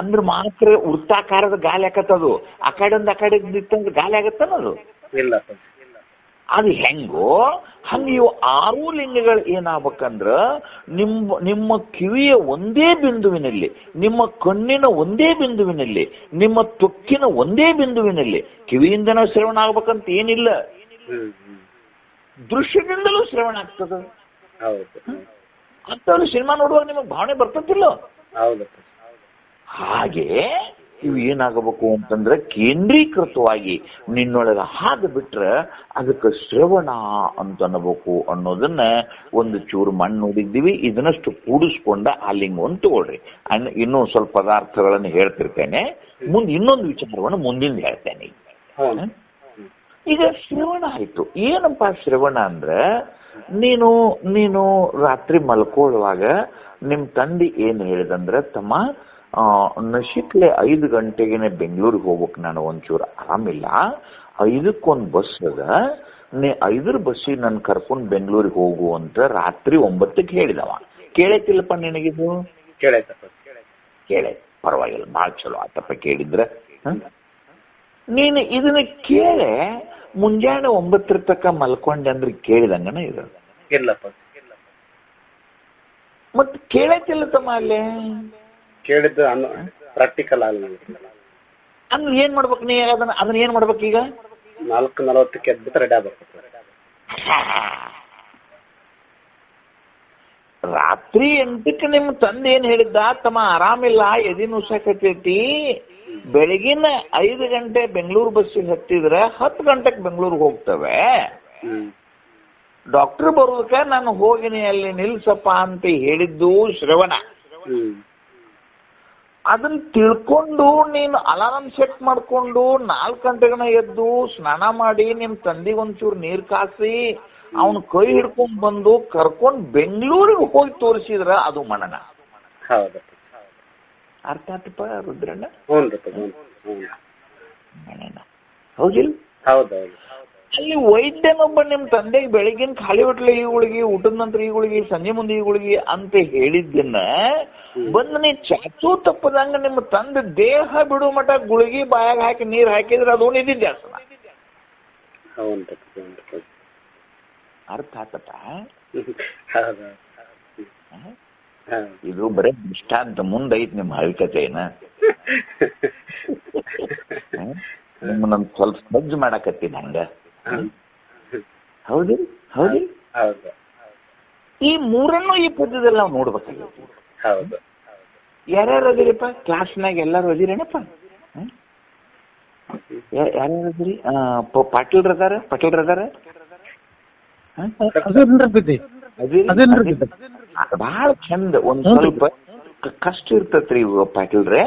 ಅಂದ್ರೆ ಮಾತ್ರ ವೃತ್ತಾಕಾರದ ಗಾಲಿ ಆಕತ್ತದು. ಆ ಕಡೆಯಿಂದ ಆ ಕಡೆ ನಿಂತಂದ್ರೆ ಗಾಲಿ ಆಗತ್ತನದು ಇಲ್ಲ. ಅದು ಹೆಂಗೋ ಹಂಗ ಇವು 6 ಲಿಂಗಗಳು ಏನಾಗಬೇಕಂದ್ರ ನಿಮ್ಮ ಕಿವಿಯ ಒಂದೇ ಬಿಂದುವಿನಲ್ಲಿ, ನಿಮ್ಮ ಕಣ್ಣಿನ ಒಂದೇ ಬಿಂದುವಿನಲ್ಲಿ, ನಿಮ್ಮ ತೊಕ್ಕಿನ ಒಂದೇ ಬಿಂದುವಿನಲ್ಲಿ. ಕಿವಿಯಿಂದನೂ ಶ್ರವಣ ಆಗ್ಬೇಕಂತ ಏನಿಲ್ಲ, ದೃಶ್ಯದಿಂದಲೂ ಶ್ರವಣ ಆಗ್ತದ. ಅಂತವ್ರು ಸಿನಿಮಾ ನೋಡುವಾಗ ನಿಮಗೆ ಭಾವನೆ ಬರ್ತತಿಲ್ಲ? ಹಾಗೆ ಇವು ಏನಾಗಬೇಕು ಅಂತಂದ್ರೆ ಕೇಂದ್ರೀಕೃತವಾಗಿ ನಿನ್ನೊಳಗೆ ಹಾದು ಬಿಟ್ರೆ ಅದಕ್ಕೆ ಶ್ರವಣ ಅಂತ ಅನ್ನಬೇಕು ಅನ್ನೋದನ್ನ ಒಂದು ಚೂರು ಮಣ್ಣು ನೋಡಿದ್ದೀವಿ. ಇದನ್ನಷ್ಟು ಕೂಡಿಸ್ಕೊಂಡ ಆ ಲಿಂಗವನ್ನು ತಗೊಳ್ರಿ. ಇನ್ನೂ ಸ್ವಲ್ಪ ಪದಾರ್ಥಗಳನ್ನು ಹೇಳ್ತಿರ್ತೇನೆ. ಮುಂದೆ ಇನ್ನೊಂದು ವಿಚಾರವನ್ನು ಮುಂದಿಂದ ಹೇಳ್ತೇನೆ. ಈಗ ಶ್ರವಣ ಆಯ್ತು. ಏನಪ್ಪಾ ಶ್ರವಣ ಅಂದ್ರೆ, ನೀನು ರಾತ್ರಿ ಮಲ್ಕೊಳ್ಳುವಾಗ ನಿಮ್ ತಂದೆ ಏನ್ ಹೇಳಿದಂದ್ರೆ, ತಮ್ಮ ನಶಿಕ್ಲೆ 5 ಗಂಟೆಗೆನೆ ಬೆಂಗಳೂರಿಗೆ ಹೋಗ್ಬೇಕು, ನಾನು ಒಂಚೂರು ಆರಾಮಿಲ್ಲ, 5ಕ್ಕೆ ಬಸ್ ಅದ, ನೀ 5 ಬಸ್ಸಿಗೆ ನನ್ ಕರ್ಕೊಂಡ್ ಬೆಂಗಳೂರಿಗೆ ಹೋಗು ಅಂತ ರಾತ್ರಿ 9ಕ್ಕೆ ಹೇಳಿದವ. ಕೇಳೈತಿಲ್ಲಪ್ಪ ನಿನಗಿದು? ಕೇಳೈತೆ, ಪರವಾಗಿಲ್ಲ, ಭಾಳ ಚಲೋ ಆತಪ್ಪ ಕೇಳಿದ್ರೆ. ನೀನು ಇದನ್ನ ಕೇಳೆ ಮುಂಜಾನೆ 9 ತನಕ ಮಲ್ಕೊಂಡೆ ಅಂದ್ರೆ ಕೇಳಿದಂಗನ ಇದು? ಇಲ್ಲಪ್ಪ. ಮತ್ತೆ ಕೇಳೈತಿಲ್ಲ ತಮ್ಮ ಅಲ್ಲೇ? ಕೇಳಿದ್ದು ಪ್ರಾಕ್ಟಿಕಲ್ ಆಗಲ್ಲ ಅಂದ್ರೆ ಏನ್ ಮಾಡ್ಬೇಕು ನೀ? ಅದನ್ನ ಏನ್ ಮಾಡ್ಬೇಕು ಈಗ? 4:40ಕ್ಕೆ ಎದ್ಬಿಟ್ಟು ರೆಡಿ ಆಗ್ಬೇಕು. ರಾತ್ರಿ 8ಕ್ಕೆ ನಿಮ್ ತಂದೆ ಏನ್ ಹೇಳಿದ್ದ, ತಮ್ಮ ಆರಾಮಿಲ್ಲ, ಎದಿ ನುಸಾಕತೈತಿ, ಬೆಳಗಿನ 5 ಗಂಟೆ ಬೆಂಗಳೂರು ಬಸ್ಸಿಗೆ ಹತ್ತಿದ್ರೆ 10 ಗಂಟೆಗೆ ಬೆಂಗಳೂರಿಗೆ ಹೋಗ್ತವೆ, ಡಾಕ್ಟರ್ ಬರೋದಕ್ಕ ನಾನು ಹೋಗಿನಿ ಅಲ್ಲಿ ನಿಲ್ಸಪ್ಪ ಅಂತ ಹೇಳಿದ್ದು ಶ್ರವಣ. ಅದನ್ನ ತಿಳ್ಕೊಂಡು ನೀನು ಅಲಾರಾಮ್ ಸೆಟ್ ಮಾಡ್ಕೊಂಡು 4 ಗಂಟೆಗನ ಎದ್ದು ಸ್ನಾನ ಮಾಡಿ ನಿಮ್ ತಂದಿಗೆ ಒಂಚೂರು ನೀರ್ ಕಾಸಿ ಅವನ್ ಕೈ ಹಿಡ್ಕೊಂಡ್ ಬಂದು ಕರ್ಕೊಂಡ್ ಬೆಂಗಳೂರಿಗೆ ಹೋಗಿ ತೋರಿಸಿದ್ರ ಅದು ಮನನ. ಅರ್ಥ ಆತಪ್ಪ ರುದ್ರಣ್ಣ? ಮನನ ಹೌದಿಲ್ಲ? ಹೌದೌದು. ಅಲ್ಲಿ ವೈದ್ಯನೊಬ್ಬ ನಿಮ್ ತಂದೆಗೆ ಬೆಳಿಗಿನ ಖಾಲಿ ಹೊಟ್ಲೆ ಈ ಗುಳಿಗೆ, ಊಟದ ನಂತರ ಈ ಗುಳಿಗೆ, ಸಂಜೆ ಮುಂದೆ ಈ ಗುಳಿಗೆ ಅಂತ ಹೇಳಿದ್ದನ್ನ ಬಂದ್ ನೀ ಚಾಚು ತಪ್ಪದಂಗ ನಿಮ್ಮ ತಂದೆ ದೇಹ ಬಿಡು ಮಟ ಗುಳಿಗೆ ಬಾಯಾಗ ಹಾಕಿ ನೀರ್ ಹಾಕಿದ್ರೆ ಅದು ನಿದ್ದಿದ್ದೆ ಅಸನ. ಅರ್ಥ ಆತಪ್ಪ? ಇದು ಬರೇ ದೃಷ್ಟಾಂತ, ಮುಂದೈತ್ ನಿಮ್ ಹಳ್ಕತೆನ ನಿಮ್ಮನ್ನ ಸ್ವಲ್ಪ ಸಜ್ಜು ಮಾಡಕತ್ತೀನಿ ಹಂಗ. ಹೌದಿಲ್? ಹೌದಿಲ್? ಈ ಮೂರನ್ನು ಈ ಪದ್ಯದಲ್ಲಿ ನಾವು ನೋಡ್ಬೇಕಾಗೈತಿ. ಯಾರ್ಯಾರು ಅದಿರಿಪ್ಪ ಕ್ಲಾಸ್ನಾಗ? ಎಲ್ಲಾರು ಅದಿರೇನಪ್ಪ? ಯಾರ್ಯಾರು ಅದಿರಿ? ಪಾಟೀಲ್ರದಾರ? ಬಹಳ ಚಂದ. ಒಂದ್ ಸ್ವಲ್ಪ ಕಷ್ಟ ಇರ್ತತ್ರಿ ಪಾಟೀಲ್ರೆ,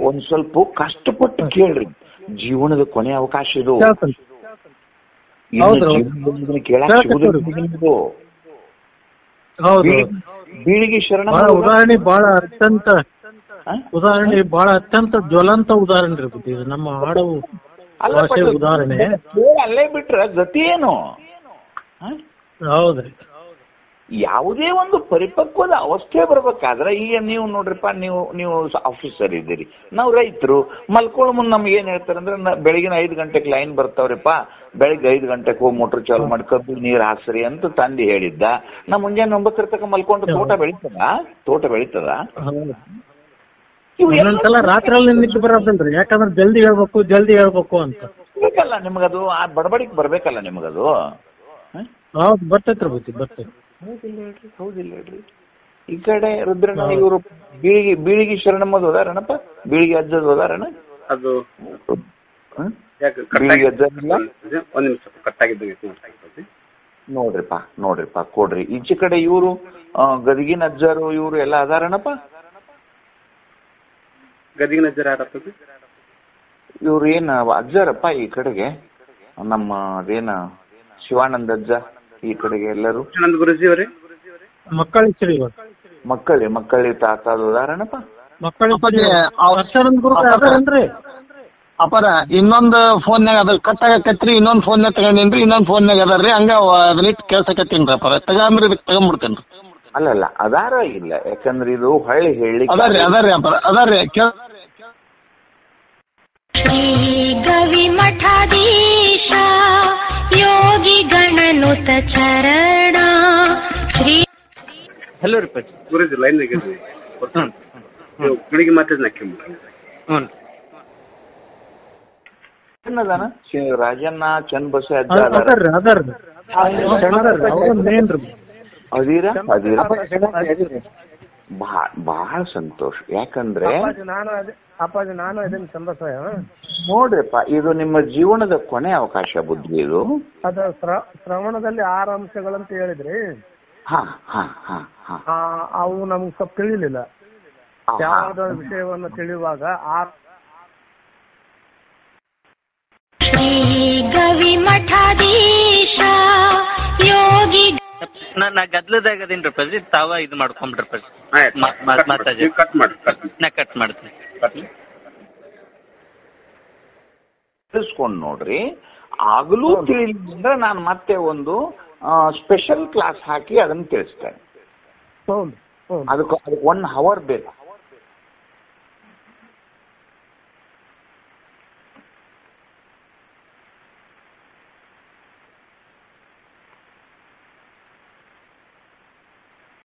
ಒಂದ್ ಸ್ವಲ್ಪ ಕಷ್ಟಪಟ್ಟು ಕೇಳ್ರಿ. ಜೀವನದ ಕೊನೆ ಅವಕಾಶ ಇದು, ಕೇಳಕ್ ಸಿಗುದು. ಬೀಳಿಗೆ ಶರಣ ಉದಾಹರಣೆ ಬಹಳ ಅತ್ಯಂತ ಜ್ವಲಂತ ಉದಾಹರಣೆ ಇರ್ಬೋದು ಇದು ನಮ್ಮ ಹಾಡು ಉದಾಹರಣೆ. ಅಲ್ಲೇ ಬಿಟ್ರ ಗತಿ ಏನು? ಹೌದ್ರಿ. ಯಾವುದೇ ಒಂದು ಪರಿಪಕ್ವದ ಅವಸ್ಥೆ ಬರ್ಬೇಕಾದ್ರೆ, ಈಗ ನೀವು ನೋಡ್ರಿಪ್ಪ, ನೀವು ಆಫೀಸರ್ ಇದ್ದೀರಿ, ನಾವು ರೈತರು, ಮಲ್ಕೊಳ್ಳೋ ಮುಂದೆ ನಮ್ಗೆ ಏನ್ ಹೇಳ್ತಾರೆ ಅಂದ್ರೆ, ಬೆಳಗಿನ 5 ಗಂಟೆಗೆ ಲೈನ್ ಬರ್ತಾವ್ರಿಪ್ಪ, ಬೆಳಿಗ್ಗೆ 5 ಗಂಟೆಗೆ ಹೋಗಿ ಮೋಟ್ರ್ ಚಾಲು ಮಾಡಿ ಕಬ್ಬು ನೀರ್ ಹಾಕ್ಸ್ರಿ ಅಂತ ತಂದೆ ಹೇಳಿದ್ದ. ನಾ ಮುಂಜಾನೆ 9 ತನಕ ಮಲ್ಕೊಂಡು ತೋಟ ಬೆಳೀತದ? ಇನ್ನೊಂದ್ಸಲ ರಾತ್ರಿ ನಿದ್ದೆ ಬರೋದಲ್ರಿ, ಯಾಕಂದ್ರೆ ಜಲ್ದಿ ಹೇಳ್ಬೇಕು ಅಂತ ಬೇಕಲ್ಲ ನಿಮ್ಗದು, ಆ ಬಡಬಡಿಗೆ ಬರ್ಬೇಕಲ್ಲ ನಿಮ್ಗದು. ಹೌದು, ಬರ್ತೈತ್ರಿ ಬರ್ತೈತಿ. ಹೌದಿಲ್ಲ ಹೇಳ್ರಿ? ಈ ಕಡೆ ರುದ್ರಣ್ಣ ಇವರು ಬೀಳಿಗೆ ಶರಣಮ್ಮದು ಹೋದಾರಣಪ್ಪ, ಬೀಳಿಗೆ ಅಜ್ಜದು ಹೋದಾರಣ? ಅದು ಬೀಳಿಗೆ ಅಜ್ಜ ನೋಡ್ರಿಪ್ಪ ಕೊಡ್ರಿ. ಈಚೆ ಕಡೆ ಇವರು ಗದಗಿನ ಅಜ್ಜರು ಇವರು ಎಲ್ಲ ಅದಾರಣಪ್ಪ? ಗದಗಿನ ಅಜ್ಜರ ಯಾರಪ್ಪ? ಇವ್ರು ಏನ್ ಅಜ್ಜರಪ್ಪ ಈ ಕಡೆಗೆ, ನಮ್ಮ ಅದೇನ ಶಿವಾನಂದ ಅಜ್ಜ ಈ ಕಡೆಗೆ ಎಲ್ಲರೂ ಗುರುಜಿ ಅವರೇ? ಮಕ್ಕಳಿ ತಾತ ಉದಾಹರಣಪ್ಪ? ಅಪರ ಇನ್ನೊಂದು ಫೋನ್ಯಾಗ ಅದ ಕಟ್ ಆಗಕತ್ರಿ, ಇನ್ನೊಂದು ಫೋನ್ಯಾಗ ತಗೊಂಡೇನ್ರಿ, ಇನ್ನೊಂದು ಫೋನ್ಯಾಗ ಅದಾರ್ರಿ, ಹಂಗ ಅದನ್ನಿಟ್ಟು ಕೇಳ್ಸಕತ್ತೀನ್ರಿ ಅಪರ. ತಗೊಂಡ್ರಿ ಇದಕ್ಕೆ ತಗೊಂಡ್ಬಿಡ್ತೇನ್ರಿ. ಅಲ್ಲಲ್ಲ ಅದಾರ ಇಲ್ಲ, ಯಾಕಂದ್ರೆ ಇದು ಹೊಳ್ಳಿ ಹೇಳಿ ಅದಾರ್ರಿ ಅಪರ ಅದಾರ್ರಿ. ಗವಿ ಮಠಾಧೀಶ ಯೋಗಿ ಗಣನುತ ಚರಣ ಶ್ರೀ. ಹಲೋ ರೀ ಗುರುಜಿ, ಲೈನ್ ಗುಳಿಗೆ ಮಾತಾಡ್ ರಾಜಣ್ಣ ಚಂದ್ ಬಸೆ ಅಜ್ಜ ಬಹಳ ಸಂತೋಷ. ಯಾಕಂದ್ರೆ ನೋಡ್ರಿಪ್ಪ, ಇದು ನಿಮ್ಮ ಜೀವನದ ಕೊನೆ ಅವಕಾಶ ಬುದ್ಧಿ. ಇದು ಶ್ರವಣದಲ್ಲಿ 6 ಅಂಶಗಳಂತ ಹೇಳಿದ್ರಿ. ಅವು ನಮ್ಗೆ ಸ್ವಲ್ಪ ತಿಳಿಲಿಲ್ಲ. ಯಾವ್ದ ವಿಷಯವನ್ನ ತಿಳಿಯುವಾಗ ಗವಿ ಮಠಾಧೀಶ ಯೋಗಿ ನಾ ಗದ್ಲದಾಗದೇನ್ರಿ ಪ್ರಜಿ ತಾವ ಇದು ಮಾಡ್ಕೊಂಬಿಡ್ರಿ ಪ್ರಜಿ ಮಾತಾಜಿ ಕಟ್ ಮಾಡಿ ನಾ ಕಟ್ ಮಾಡ್ತೀನಿ. ತಿಳಿಸ್ಕೊಂಡು ನೋಡ್ರಿ. ಆಗಲೂ ತಿಳಿಲಿಲ್ಲ ನಾನು ಮತ್ತೆ ಒಂದು ಸ್ಪೆಷಲ್ ಕ್ಲಾಸ್ ಹಾಕಿ ಅದನ್ನ ತಿಳಿಸ್ತೇನೆ. ಅದಕ್ಕೆ 1 hour ಬೇಕು.